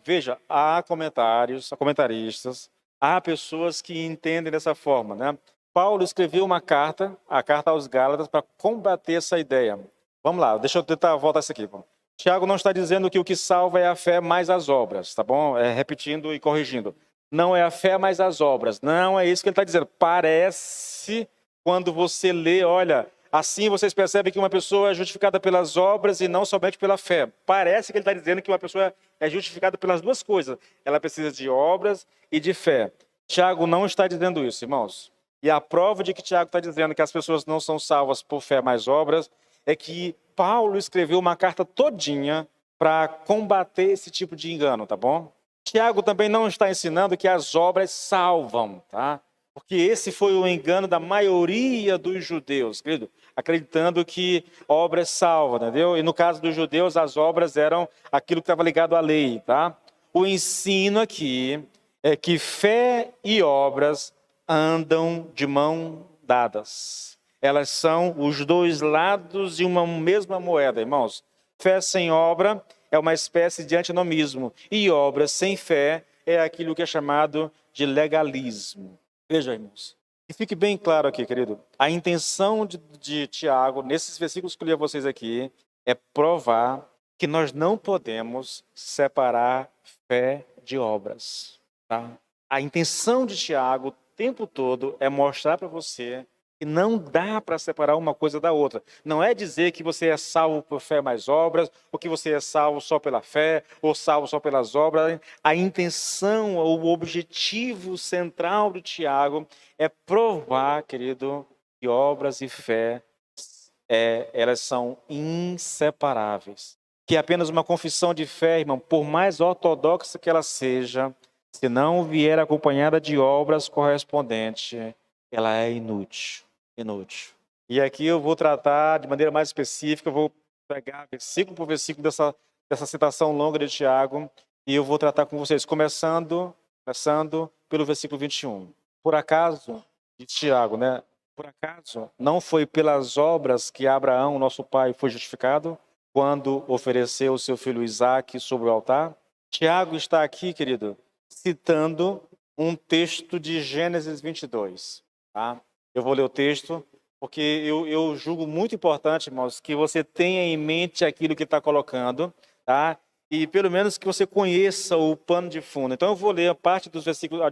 Veja, há comentaristas, há pessoas que entendem dessa forma, né? Paulo escreveu uma carta, a carta aos Gálatas, para combater essa ideia. Vamos lá, deixa eu tentar voltar isso aqui. Tiago não está dizendo que o que salva é a fé mais as obras, tá bom? Repetindo e corrigindo. Não é a fé mais as obras. Não é isso que ele está dizendo. Parece, quando você lê, olha, assim vocês percebem que uma pessoa é justificada pelas obras e não somente pela fé. Parece que ele está dizendo que uma pessoa é justificada pelas duas coisas. Ela precisa de obras e de fé. Tiago não está dizendo isso, irmãos. E a prova de que Tiago está dizendo que as pessoas não são salvas por fé mais obras é que Paulo escreveu uma carta todinha para combater esse tipo de engano, tá bom? Tiago também não está ensinando que as obras salvam, tá? Porque esse foi o engano da maioria dos judeus, querido. acreditando que obra é salva, entendeu? E no caso dos judeus, as obras eram aquilo que estava ligado à lei, tá? O ensino aqui é que fé e obras andam de mão dadas. Elas são os dois lados de uma mesma moeda, irmãos. Fé sem obra é uma espécie de antinomismo. E obra sem fé é aquilo que é chamado de legalismo. Veja, irmãos. E fique bem claro aqui, querido. A intenção de Tiago, nesses versículos que eu li a vocês aqui, é provar que nós não podemos separar fé de obras. Tá? A intenção de Tiago o tempo todo é mostrar para você que não dá para separar uma coisa da outra. Não é dizer que você é salvo por fé mais obras, ou que você é salvo só pela fé, ou salvo só pelas obras. A intenção, o objetivo central do Tiago é provar, querido, que obras e fé, elas são inseparáveis. Que apenas uma confissão de fé, irmão, por mais ortodoxa que ela seja, se não vier acompanhada de obras correspondentes, ela é inútil. E aqui eu vou tratar de maneira mais específica, eu vou pegar versículo por versículo dessa citação longa de Tiago, e eu vou tratar com vocês, começando pelo versículo 21. Por acaso, de Tiago, né? Por acaso, não foi pelas obras que Abraão, nosso pai, foi justificado, quando ofereceu o seu filho Isaque sobre o altar? Tiago está aqui, querido, citando um texto de Gênesis 22, tá? Eu vou ler o texto, porque eu julgo muito importante, irmãos, que você tenha em mente aquilo que está colocando, tá? E pelo menos que você conheça o pano de fundo. Então eu vou ler a parte dos versículos,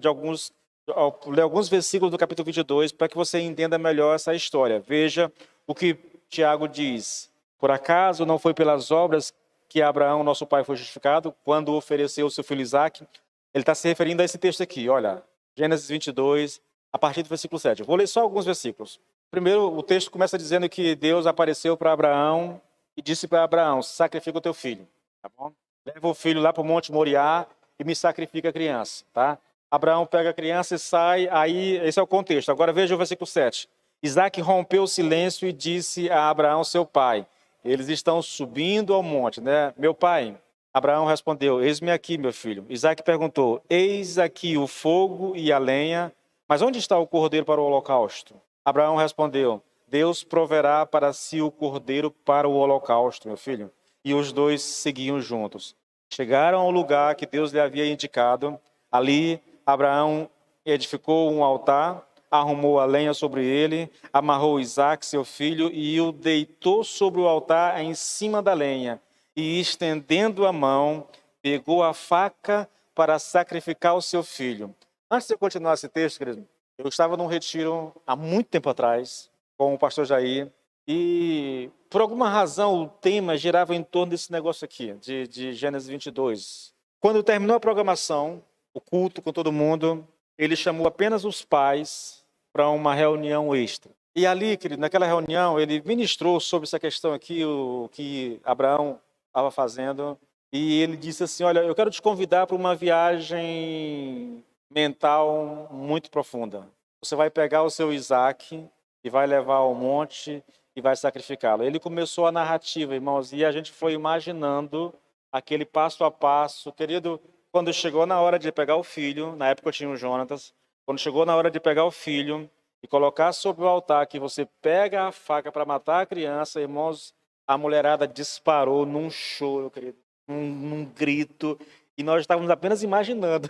ler alguns versículos do capítulo 22, para que você entenda melhor essa história. Veja o que Tiago diz. Por acaso não foi pelas obras que Abraão, nosso pai, foi justificado, quando ofereceu o seu filho Isaque? Ele está se referindo a esse texto aqui, olha, Gênesis 22, a partir do versículo 7. Eu vou ler só alguns versículos. Primeiro, o texto começa dizendo que Deus apareceu para Abraão e disse para Abraão: sacrifica o teu filho, tá bom? Leva o filho lá para o Monte Moriá e me sacrifica a criança, tá? Abraão pega a criança e sai, aí esse é o contexto. Agora veja o versículo 7. Isaque rompeu o silêncio e disse a Abraão, seu pai: eles estão subindo ao monte, né? Meu pai. Abraão respondeu: eis-me aqui, meu filho. Isaque perguntou: eis aqui o fogo e a lenha, mas onde está o cordeiro para o holocausto? Abraão respondeu: Deus proverá para si o cordeiro para o holocausto, meu filho. E os dois seguiam juntos. Chegaram ao lugar que Deus lhe havia indicado. Ali, Abraão edificou um altar, arrumou a lenha sobre ele, amarrou Isaque, seu filho, e o deitou sobre o altar em cima da lenha. E, estendendo a mão, pegou a faca para sacrificar o seu filho. Antes de eu continuar esse texto, querido, eu estava num retiro há muito tempo atrás, com o pastor Jair, e por alguma razão o tema girava em torno desse negócio aqui, de Gênesis 22. Quando terminou a programação, o culto com todo mundo, ele chamou apenas os pais para uma reunião extra. E ali, querido, naquela reunião, ele ministrou sobre essa questão aqui, o que Abraão estava fazendo, e ele disse assim: olha, eu quero te convidar para uma viagem mental muito profunda. Você vai pegar o seu Isaque e vai levar ao monte e vai sacrificá-lo. Ele começou a narrativa, irmãos, e a gente foi imaginando aquele passo a passo. Querido, quando chegou na hora de pegar o filho, na época eu tinha o Jonatas, quando chegou na hora de pegar o filho e colocar sobre o altar, que você pega a faca para matar a criança, irmãos, a mulherada disparou num choro, querido, num grito, e nós estávamos apenas imaginando.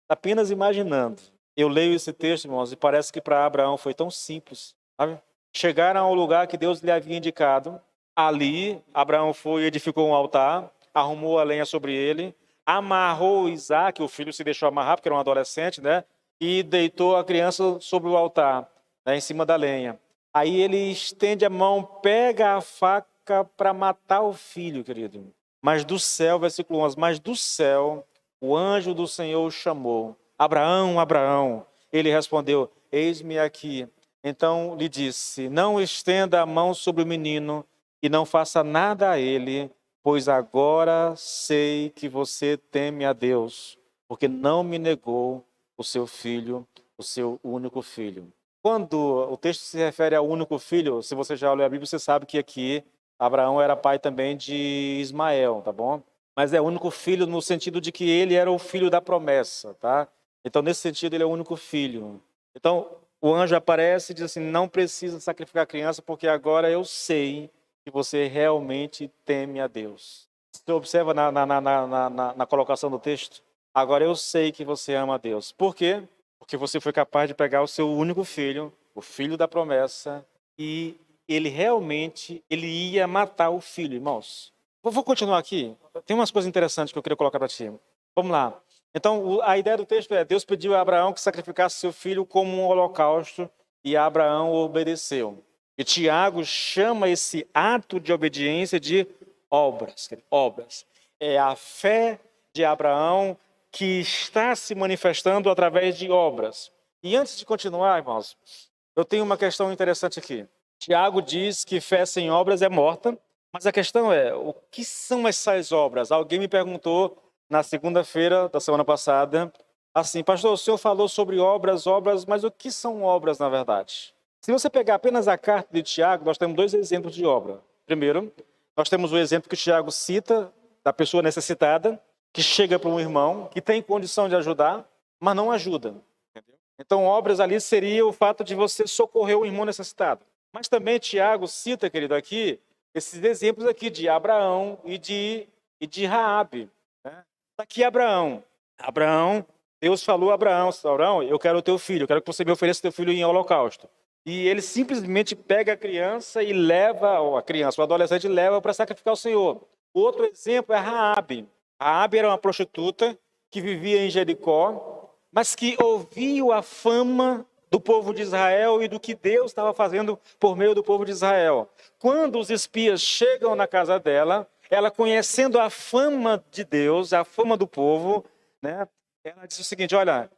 Apenas imaginando. Eu leio esse texto, irmãos, e parece que para Abraão foi tão simples, sabe? Chegaram ao lugar que Deus lhe havia indicado. Ali, Abraão foi e edificou um altar, arrumou a lenha sobre ele, amarrou Isaque, o filho se deixou amarrar, porque era um adolescente, né? E deitou a criança sobre o altar, né, em cima da lenha. Aí ele estende a mão, pega a faca para matar o filho, querido. Mas do céu, versículo 11, mas do céu, o anjo do Senhor o chamou: Abraão, Abraão. Ele respondeu: eis-me aqui. Então lhe disse: não estenda a mão sobre o menino e não faça nada a ele, pois agora sei que você teme a Deus, porque não me negou o seu filho, o seu único filho. Quando o texto se refere ao único filho, se você já leu a Bíblia, você sabe que aqui Abraão era pai também de Ismael, tá bom? Mas é o único filho no sentido de que ele era o filho da promessa, tá? Então, nesse sentido, ele é o único filho. Então, o anjo aparece e diz assim, não precisa sacrificar a criança, porque agora eu sei que você realmente teme a Deus. Você observa na colocação do texto? Agora eu sei que você ama a Deus. Por quê? Porque você foi capaz de pegar o seu único filho, o filho da promessa, e ele ia matar o filho, irmãos. Vou continuar aqui. Tem umas coisas interessantes que eu queria colocar para ti. Vamos lá. Então, a ideia do texto é, Deus pediu a Abraão que sacrificasse seu filho como um holocausto, e Abraão obedeceu. E Tiago chama esse ato de obediência de obras. Obras. É a fé de Abraão que está se manifestando através de obras. E antes de continuar, irmãos, eu tenho uma questão interessante aqui. Tiago diz que fé sem obras é morta, mas a questão é, o que são essas obras? Alguém me perguntou na segunda-feira da semana passada, assim, pastor, o senhor falou sobre obras, mas o que são obras na verdade? Se você pegar apenas a carta de Tiago, nós temos dois exemplos de obra. Primeiro, nós temos o exemplo que Tiago cita da pessoa necessitada, que chega para um irmão, que tem condição de ajudar, mas não ajuda. Entendeu? Então, obras ali seria o fato de você socorrer o irmão necessitado. Mas também Tiago cita, querido, aqui, esses exemplos aqui de Abraão e de Raabe. Né? Aqui Abraão, Deus falou a Abraão, eu quero o teu filho, eu quero que você me ofereça o teu filho em holocausto. E ele simplesmente pega a criança e leva, ou a criança, o adolescente leva para sacrificar o Senhor. O outro exemplo é Raabe. Raabe era uma prostituta que vivia em Jericó, mas que ouviu a fama do povo de Israel e do que Deus estava fazendo por meio do povo de Israel. Quando os espias chegam na casa dela, ela conhecendo a fama de Deus, a fama do povo, né, ela disse o seguinte, olha,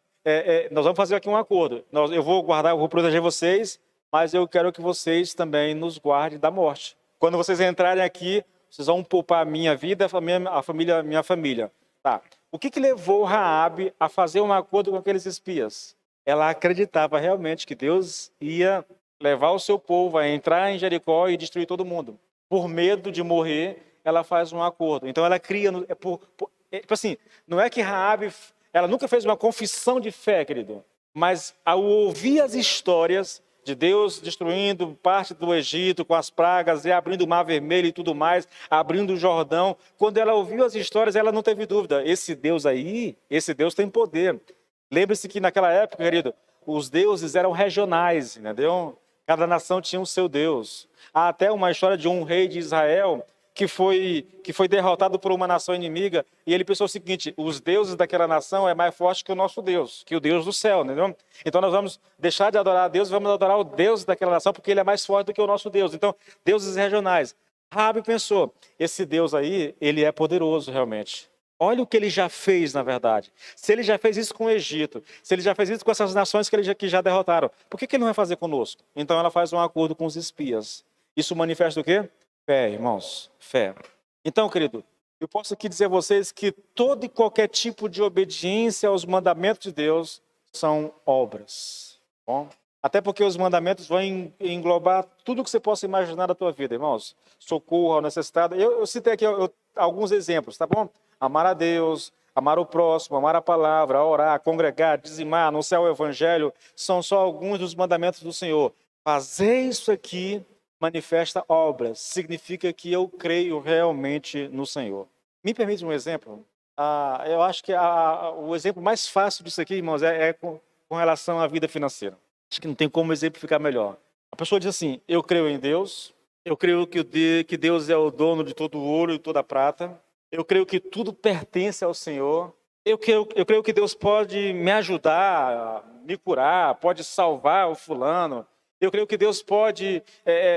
nós vamos fazer aqui um acordo, eu vou guardar, eu vou proteger vocês, mas eu quero que vocês também nos guardem da morte. Quando vocês entrarem aqui, vocês vão poupar a minha vida, a minha família. Tá. O que levou Raabe a fazer um acordo com aqueles espias? Ela acreditava realmente que Deus ia levar o seu povo a entrar em Jericó e destruir todo mundo. Por medo de morrer, ela faz um acordo. Então ela cria, tipo assim, não é que Raabe, ela nunca fez uma confissão de fé, querido, mas ao ouvir as histórias de Deus destruindo parte do Egito com as pragas e abrindo o Mar Vermelho e tudo mais, abrindo o Jordão, quando ela ouviu as histórias, ela não teve dúvida, esse Deus aí, esse Deus tem poder. Lembre-se que naquela época, querido, os deuses eram regionais, entendeu? Cada nação tinha o seu Deus. Há até uma história de um rei de Israel que foi derrotado por uma nação inimiga e ele pensou o seguinte, os deuses daquela nação é mais forte que o nosso Deus, que o Deus do céu, entendeu? Então nós vamos deixar de adorar a Deus e vamos adorar o Deus daquela nação porque ele é mais forte do que o nosso Deus. Então, deuses regionais. Raabe pensou, esse Deus aí, ele é poderoso realmente. Olha o que ele já fez, na verdade. Se ele já fez isso com o Egito, se ele já fez isso com essas nações que já derrotaram, por que ele não vai fazer conosco? Então ela faz um acordo com os espias. Isso manifesta o quê? Fé, irmãos, fé. Então, querido, eu posso aqui dizer a vocês que todo e qualquer tipo de obediência aos mandamentos de Deus são obras. Bom? Até porque os mandamentos vão englobar tudo que você possa imaginar da tua vida, irmãos. Socorro ao necessitado. Eu citei aqui alguns exemplos, tá bom? Amar a Deus, amar o próximo, amar a palavra, orar, congregar, dizimar, anunciar o evangelho, são só alguns dos mandamentos do Senhor. Fazer isso aqui manifesta obras, significa que eu creio realmente no Senhor. Me permite um exemplo? Eu acho que o exemplo mais fácil disso aqui, irmãos, é com relação à vida financeira. Acho que não tem como exemplificar melhor. A pessoa diz assim, eu creio em Deus, eu creio que Deus é o dono de todo o ouro e toda a prata, eu creio que tudo pertence ao Senhor, eu creio que Deus pode me ajudar, me curar, pode salvar o fulano, eu creio que Deus pode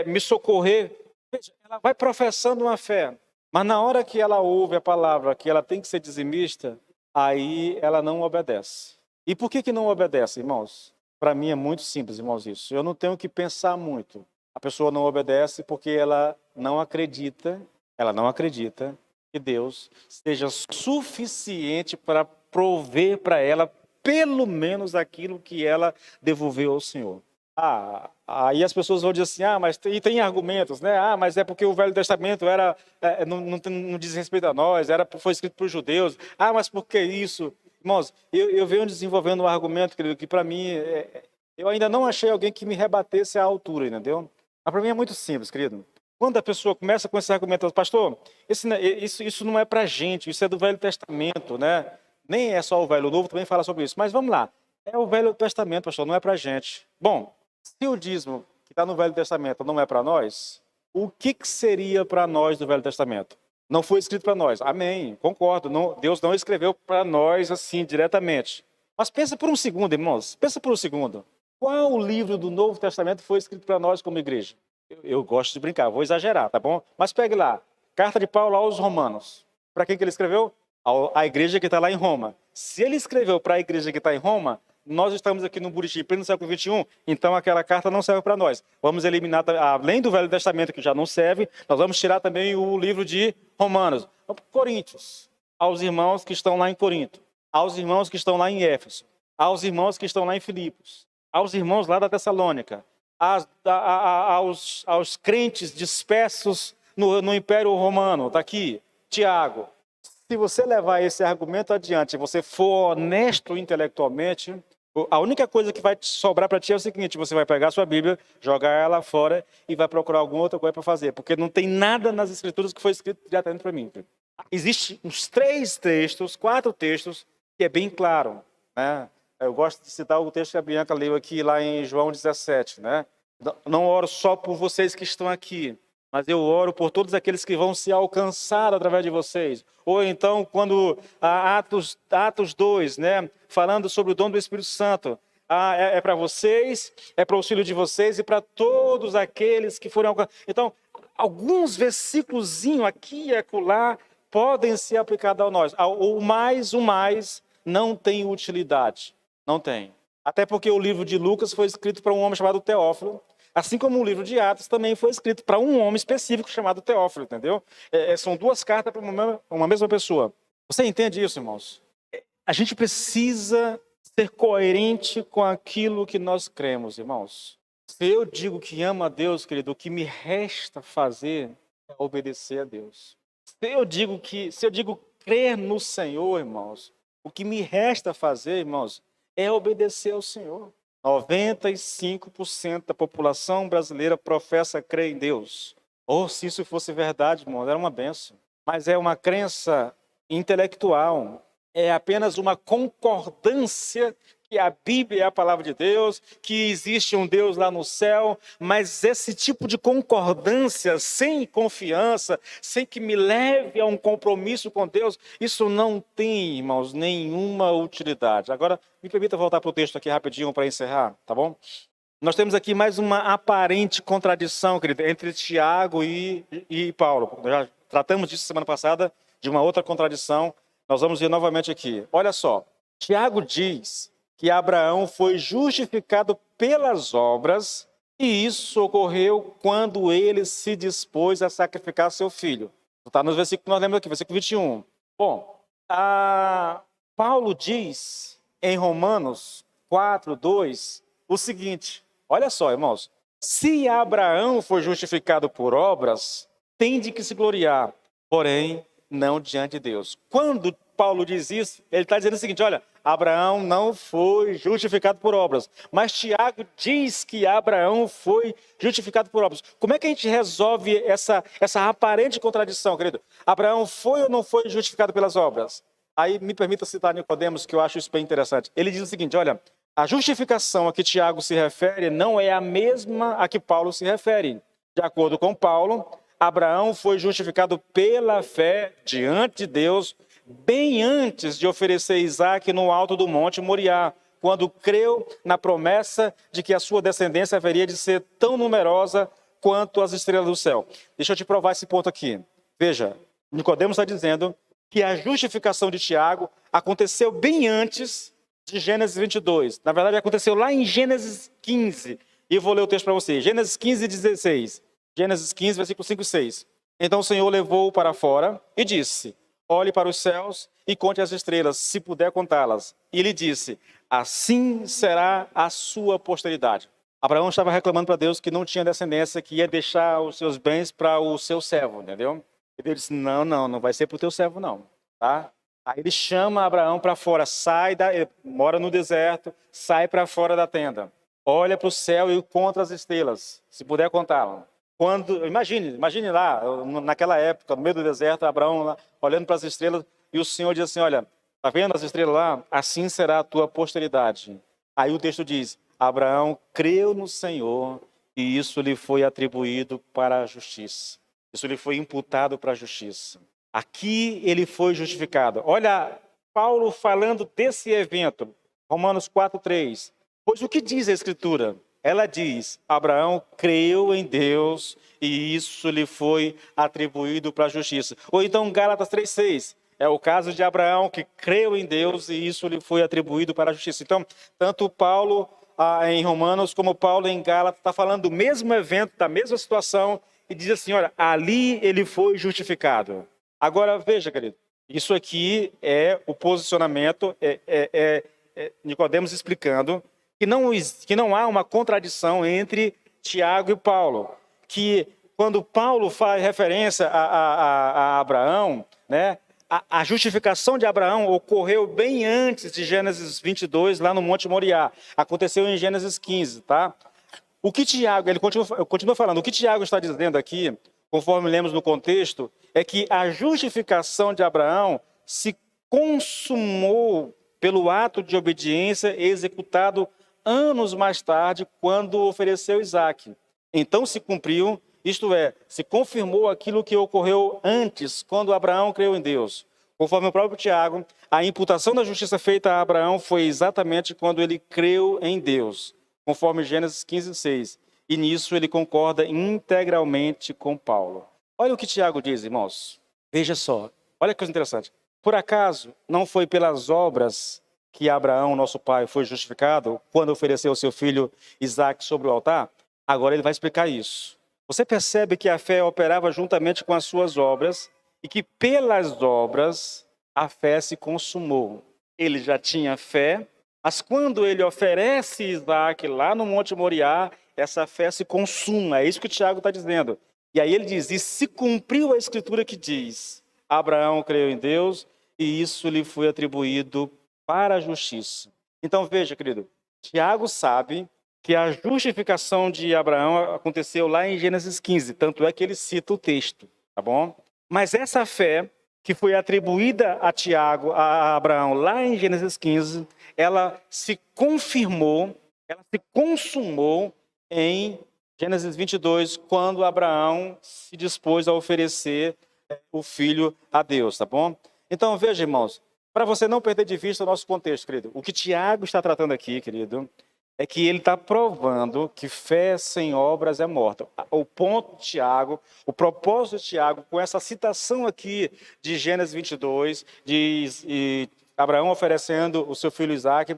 me socorrer. Veja, ela vai professando uma fé, mas na hora que ela ouve a palavra que ela tem que ser dizimista, aí ela não obedece. E por que não obedece, irmãos? Para mim é muito simples, irmãos, isso. Eu não tenho que pensar muito. A pessoa não obedece porque ela não acredita que Deus seja suficiente para prover para ela pelo menos aquilo que ela devolveu ao Senhor. Aí as pessoas vão dizer assim, mas tem argumentos, né? Mas é porque o Velho Testamento não diz respeito a nós, foi escrito para os judeus. Mas por que isso? Irmãos, eu venho desenvolvendo um argumento, querido, que para mim, eu ainda não achei alguém que me rebatesse à altura, entendeu? Mas para mim é muito simples, querido. Quando a pessoa começa com esse argumento, pastor, isso não é para gente, isso é do Velho Testamento, né? Nem é só o Velho, o Novo também fala sobre isso. Mas vamos lá, é o Velho Testamento, pastor, não é para gente. Bom, se o dízimo que está no Velho Testamento não é para nós, o que seria para nós do Velho Testamento? Não foi escrito para nós. Amém, concordo. Deus não escreveu para nós assim diretamente. Mas pensa por um segundo, irmãos. Pensa por um segundo. Qual livro do Novo Testamento foi escrito para nós como igreja? Eu gosto de brincar, vou exagerar, tá bom? Mas pegue lá. Carta de Paulo aos Romanos. Para quem que ele escreveu? A igreja que está lá em Roma. Se ele escreveu para a igreja que está em Roma, nós estamos aqui no Buriti, pleno século XXI, então aquela carta não serve para nós. Vamos eliminar, além do Velho Testamento, que já não serve, nós vamos tirar também o livro de Romanos. Coríntios, aos irmãos que estão lá em Corinto, aos irmãos que estão lá em Éfeso, aos irmãos que estão lá em Filipos, aos irmãos lá da Tessalônica, aos crentes dispersos no Império Romano, está aqui, Tiago. Se você levar esse argumento adiante, você for honesto intelectualmente, a única coisa que vai sobrar para ti é o seguinte: você vai pegar a sua Bíblia, jogar ela fora e vai procurar alguma outra coisa para fazer, porque não tem nada nas Escrituras que foi escrito diretamente para mim. Existem uns 4 textos que é bem claro, né? Eu gosto de citar o texto que a Bianca leu aqui lá em João 17, né? Não oro só por vocês que estão aqui, mas eu oro por todos aqueles que vão se alcançar através de vocês. Ou então, quando Atos 2, né, falando sobre o dom do Espírito Santo, é para vocês, é para o auxílio de vocês e para todos aqueles que forem alcançados. Então, alguns versículos aqui e acolá podem ser aplicados a nós. O mais não tem utilidade. Não tem. Até porque o livro de Lucas foi escrito para um homem chamado Teófilo, assim como o livro de Atos também foi escrito para um homem específico chamado Teófilo, entendeu? São 2 cartas para uma mesma pessoa. Você entende isso, irmãos? A gente precisa ser coerente com aquilo que nós cremos, irmãos. Se eu digo que amo a Deus, querido, o que me resta fazer é obedecer a Deus. Se eu digo crer no Senhor, irmãos, o que me resta fazer, irmãos, é obedecer ao Senhor. 95% da população brasileira professa crer em Deus. Se isso fosse verdade, irmão, era uma benção. Mas é uma crença intelectual. É apenas uma concordância que a Bíblia é a palavra de Deus, que existe um Deus lá no céu, mas esse tipo de concordância sem confiança, sem que me leve a um compromisso com Deus, isso não tem, irmãos, nenhuma utilidade. Agora, me permita voltar para o texto aqui rapidinho para encerrar, tá bom? Nós temos aqui mais uma aparente contradição, querido, entre Tiago e Paulo. Nós já tratamos disso semana passada, de uma outra contradição. Nós vamos ver novamente aqui. Olha só, Tiago diz que Abraão foi justificado pelas obras, e isso ocorreu quando ele se dispôs a sacrificar seu filho. Está nos versículos que nós lemos aqui, versículo 21. Bom, Paulo diz em Romanos 4:2 o seguinte, olha só, irmãos, se Abraão foi justificado por obras, tem de que se gloriar, porém não diante de Deus. Quando Paulo diz isso, ele está dizendo o seguinte, olha, Abraão não foi justificado por obras, mas Tiago diz que Abraão foi justificado por obras. Como é que a gente resolve essa aparente contradição, querido? Abraão foi ou não foi justificado pelas obras? Aí me permita citar Nicodemos, que eu acho isso bem interessante. Ele diz o seguinte, olha, a justificação a que Tiago se refere não é a mesma a que Paulo se refere. De acordo com Paulo, Abraão foi justificado pela fé diante de Deus, bem antes de oferecer Isaque no alto do monte Moriá, quando creu na promessa de que a sua descendência haveria de ser tão numerosa quanto as estrelas do céu. Deixa eu te provar esse ponto aqui. Veja, Nicodemos está dizendo que a justificação de Tiago aconteceu bem antes de Gênesis 22. Na verdade, aconteceu lá em Gênesis 15. E eu vou ler o texto para você. Gênesis 15, 16. Gênesis 15, versículos 5 e 6. Então o Senhor levou-o para fora e disse, olhe para os céus e conte as estrelas, se puder contá-las. E ele disse, assim será a sua posteridade. Abraão estava reclamando para Deus que não tinha descendência, que ia deixar os seus bens para o seu servo, entendeu? E Deus disse, não vai ser para o teu servo não, tá? Aí ele chama Abraão para fora, ele mora no deserto, sai para fora da tenda, olha para o céu e conta as estrelas, se puder contá-las. Imagine lá, naquela época, no meio do deserto, Abraão lá, olhando para as estrelas, e o Senhor diz assim, olha, tá vendo as estrelas lá? Assim será a tua posteridade. Aí o texto diz, Abraão creu no Senhor e isso lhe foi atribuído para a justiça. Isso lhe foi imputado para a justiça. Aqui ele foi justificado. Olha, Paulo falando desse evento, Romanos 4:3. Pois o que diz a Escritura? Ela diz, Abraão creu em Deus e isso lhe foi atribuído para a justiça. Ou então Gálatas 3:6. É o caso de Abraão que creu em Deus e isso lhe foi atribuído para a justiça. Então, tanto Paulo em Romanos como Paulo em Gálatas está falando do mesmo evento, da mesma situação e diz assim, olha, ali ele foi justificado. Agora, veja, querido, isso aqui é o posicionamento, Nicodemos explicando que não há uma contradição entre Tiago e Paulo. Que quando Paulo faz referência a Abraão, né, a justificação de Abraão ocorreu bem antes de Gênesis 22, lá no Monte Moriá. Aconteceu em Gênesis 15, tá? O que Tiago, ele continua falando, o que Tiago está dizendo aqui, conforme lemos no contexto, é que a justificação de Abraão se consumou pelo ato de obediência executado anos mais tarde, quando ofereceu Isaque. Então se cumpriu, isto é, se confirmou aquilo que ocorreu antes, quando Abraão creu em Deus. Conforme o próprio Tiago, a imputação da justiça feita a Abraão foi exatamente quando ele creu em Deus, conforme Gênesis 15:6. E nisso ele concorda integralmente com Paulo. Olha o que Tiago diz, irmãos. Veja só, olha que coisa interessante. Por acaso, não foi pelas obras que Abraão, nosso pai, foi justificado quando ofereceu seu filho Isaque sobre o altar? Agora ele vai explicar isso. Você percebe que a fé operava juntamente com as suas obras e que pelas obras a fé se consumou. Ele já tinha fé, mas quando ele oferece Isaque lá no Monte Moriá, essa fé se consuma. É isso que o Tiago está dizendo. E aí ele diz, e se cumpriu a escritura que diz, Abraão creu em Deus e isso lhe foi atribuído para a justiça. Então veja, querido, Tiago sabe que a justificação de Abraão aconteceu lá em Gênesis 15, tanto é que ele cita o texto, tá bom? Mas essa fé que foi atribuída a Tiago, a Abraão, lá em Gênesis 15, ela se confirmou, ela se consumou em Gênesis 22, quando Abraão se dispôs a oferecer o filho a Deus, tá bom? Então veja, irmãos, para você não perder de vista o nosso contexto, querido, o que Tiago está tratando aqui, querido, é que ele está provando que fé sem obras é morta. O ponto de Tiago, o propósito de Tiago, com essa citação aqui de Gênesis 22, de Abraão oferecendo o seu filho Isaque,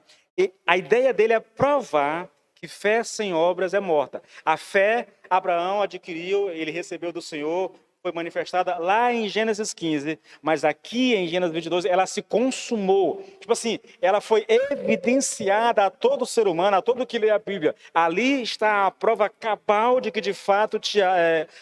a ideia dele é provar que fé sem obras é morta. A fé, Abraão adquiriu, ele recebeu do Senhor, foi manifestada lá em Gênesis 15, mas aqui em Gênesis 22 ela se consumou. Tipo assim, ela foi evidenciada a todo ser humano, a todo que lê a Bíblia. Ali está a prova cabal de que de fato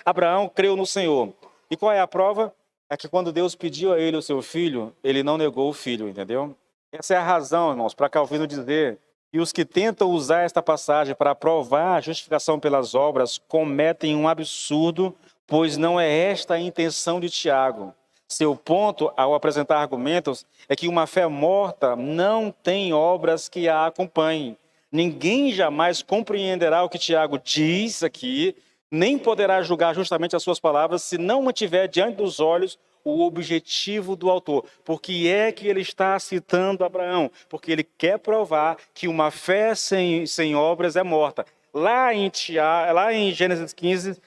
Abraão creu no Senhor. E qual é a prova? É que quando Deus pediu a ele o seu filho, ele não negou o filho, entendeu? Essa é a razão, irmãos, para Calvino dizer que os que tentam usar esta passagem para provar a justificação pelas obras cometem um absurdo, pois não é esta a intenção de Tiago. Seu ponto, ao apresentar argumentos, é que uma fé morta não tem obras que a acompanhem. Ninguém jamais compreenderá o que Tiago diz aqui, nem poderá julgar justamente as suas palavras, se não mantiver diante dos olhos o objetivo do autor. Por que é que ele está citando Abraão? Porque ele quer provar que uma fé sem obras é morta. Lá em Gênesis 15...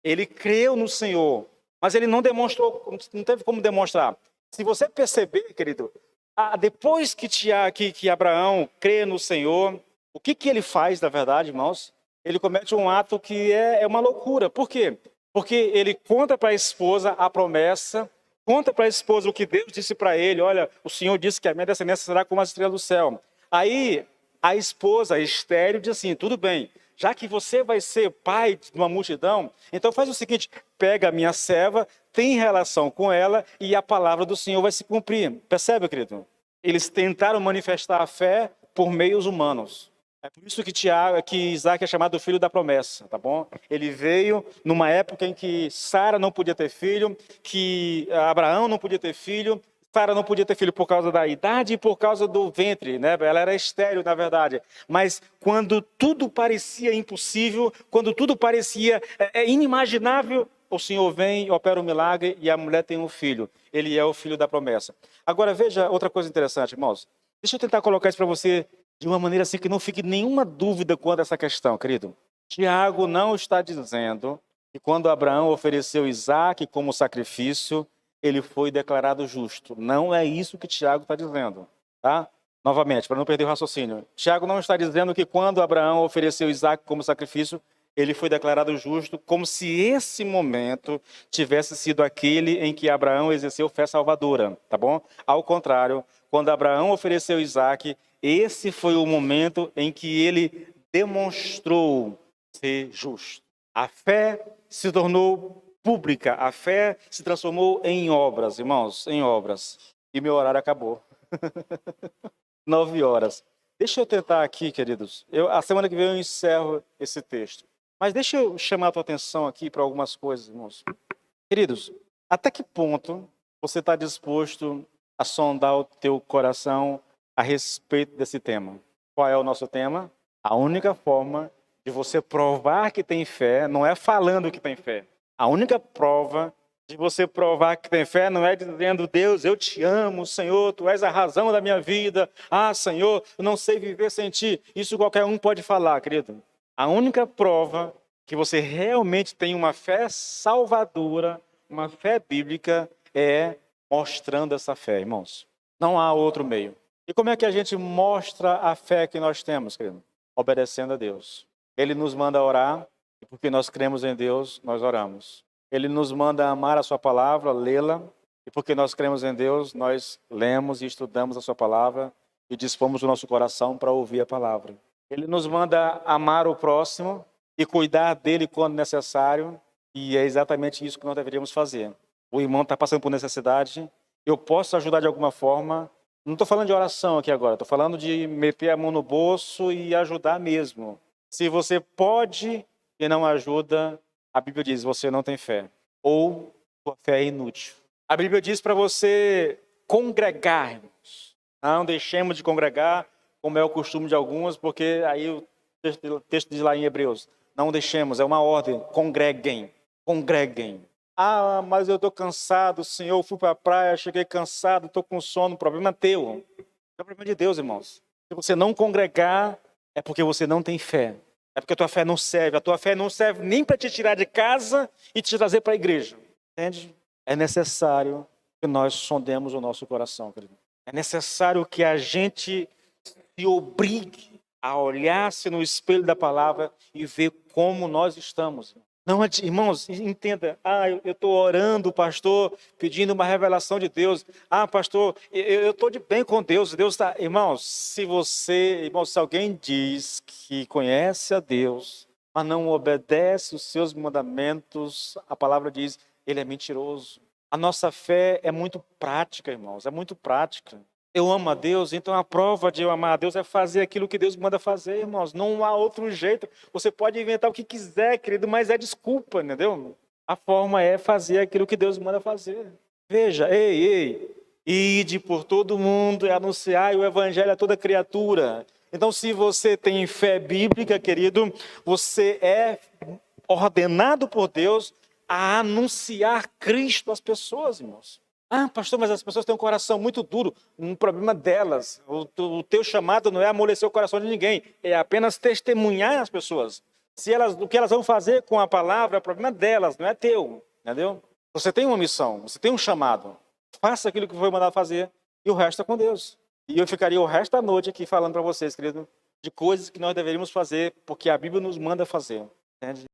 ele creu no Senhor, mas ele não demonstrou, não teve como demonstrar. Se você perceber, querido, depois que Abraão crê no Senhor, o que ele faz, na verdade, irmãos? Ele comete um ato que é uma loucura. Por quê? Porque ele conta para a esposa a promessa, conta para a esposa o que Deus disse para ele, olha, o Senhor disse que a minha descendência será como as estrelas do céu. Aí a esposa, estéril, diz assim, tudo bem, já que você vai ser pai de uma multidão, então faz o seguinte, pega a minha serva, tem relação com ela e a palavra do Senhor vai se cumprir. Percebe, querido? Eles tentaram manifestar a fé por meios humanos. É por isso que Isaac é chamado filho da promessa, tá bom? Ele veio numa época em que Sara não podia ter filho, que Abraão não podia ter filho, Sara não podia ter filho por causa da idade e por causa do ventre, né? Ela era estéril, na verdade. Mas quando tudo parecia impossível, quando tudo parecia inimaginável, o Senhor vem, opera um milagre e a mulher tem um filho. Ele é o filho da promessa. Agora veja outra coisa interessante, irmãos. Deixa eu tentar colocar isso para você de uma maneira assim que não fique nenhuma dúvida quanto a essa questão, querido. Tiago não está dizendo que quando Abraão ofereceu Isaque como sacrifício, ele foi declarado justo. Não é isso que Tiago está dizendo, tá? Novamente, para não perder o raciocínio. Tiago não está dizendo que quando Abraão ofereceu Isaque como sacrifício, ele foi declarado justo, como se esse momento tivesse sido aquele em que Abraão exerceu fé salvadora, tá bom? Ao contrário, quando Abraão ofereceu Isaque, esse foi o momento em que ele demonstrou ser justo. A fé se tornou pública, a fé se transformou em obras, irmãos, em obras. E meu horário acabou. 9 horas. Deixa eu tentar aqui, queridos. A semana que vem eu encerro esse texto. Mas deixa eu chamar a tua atenção aqui para algumas coisas, irmãos. Queridos, até que ponto você está disposto a sondar o teu coração a respeito desse tema? Qual é o nosso tema? A única forma de você provar que tem fé não é falando que tem fé. A única prova de você provar que tem fé não é dizendo, Deus, eu te amo, Senhor, tu és a razão da minha vida. Ah, Senhor, eu não sei viver sem ti. Isso qualquer um pode falar, querido. A única prova que você realmente tem uma fé salvadora, uma fé bíblica, é mostrando essa fé, irmãos. Não há outro meio. E como é que a gente mostra a fé que nós temos, querido? Obedecendo a Deus. Ele nos manda orar, e porque nós cremos em Deus, nós oramos. Ele nos manda amar a sua palavra, lê-la, e porque nós cremos em Deus, nós lemos e estudamos a sua palavra e dispomos o nosso coração para ouvir a palavra. Ele nos manda amar o próximo e cuidar dele quando necessário, e é exatamente isso que nós deveríamos fazer. O irmão está passando por necessidade, eu posso ajudar de alguma forma. Não estou falando de oração aqui agora, estou falando de meter a mão no bolso e ajudar mesmo. Se você pode e não ajuda, a Bíblia diz, você não tem fé. Ou sua fé é inútil. A Bíblia diz para você congregar, irmãos. Não deixemos de congregar, como é o costume de alguns, porque aí o texto diz lá em Hebreus, não deixemos, é uma ordem, congreguem, congreguem. Ah, mas eu estou cansado, Senhor, fui para a praia, cheguei cansado, estou com sono, o problema é teu. É o problema de Deus, irmãos. Se você não congregar, é porque você não tem fé. É porque a tua fé não serve. A tua fé não serve nem para te tirar de casa e te trazer para a igreja. Entende? É necessário que nós sondemos o nosso coração, querido. É necessário que a gente se obrigue a olhar-se no espelho da palavra e ver como nós estamos. Não, irmãos, entenda. Ah, eu estou orando, pastor, pedindo uma revelação de Deus. Ah, pastor, eu estou de bem com Deus. Deus está... Irmãos, se alguém diz que conhece a Deus, mas não obedece os seus mandamentos, a palavra diz, ele é mentiroso. A nossa fé é muito prática, irmãos, é muito prática. Eu amo a Deus, então a prova de eu amar a Deus é fazer aquilo que Deus manda fazer, irmãos. Não há outro jeito. Você pode inventar o que quiser, querido, mas é desculpa, entendeu? A forma é fazer aquilo que Deus manda fazer. Veja, ide por todo mundo e anunciai o evangelho a toda criatura. Então, se você tem fé bíblica, querido, você é ordenado por Deus a anunciar Cristo às pessoas, irmãos. Ah, pastor, mas as pessoas têm um coração muito duro. Um problema delas. O teu chamado não é amolecer o coração de ninguém. É apenas testemunhar as pessoas. O que elas vão fazer com a palavra é o problema delas, não é teu. Entendeu? Você tem uma missão, você tem um chamado. Faça aquilo que foi mandado fazer e o resto é com Deus. E eu ficaria o resto da noite aqui falando para vocês, querido, de coisas que nós deveríamos fazer porque a Bíblia nos manda fazer. Entende?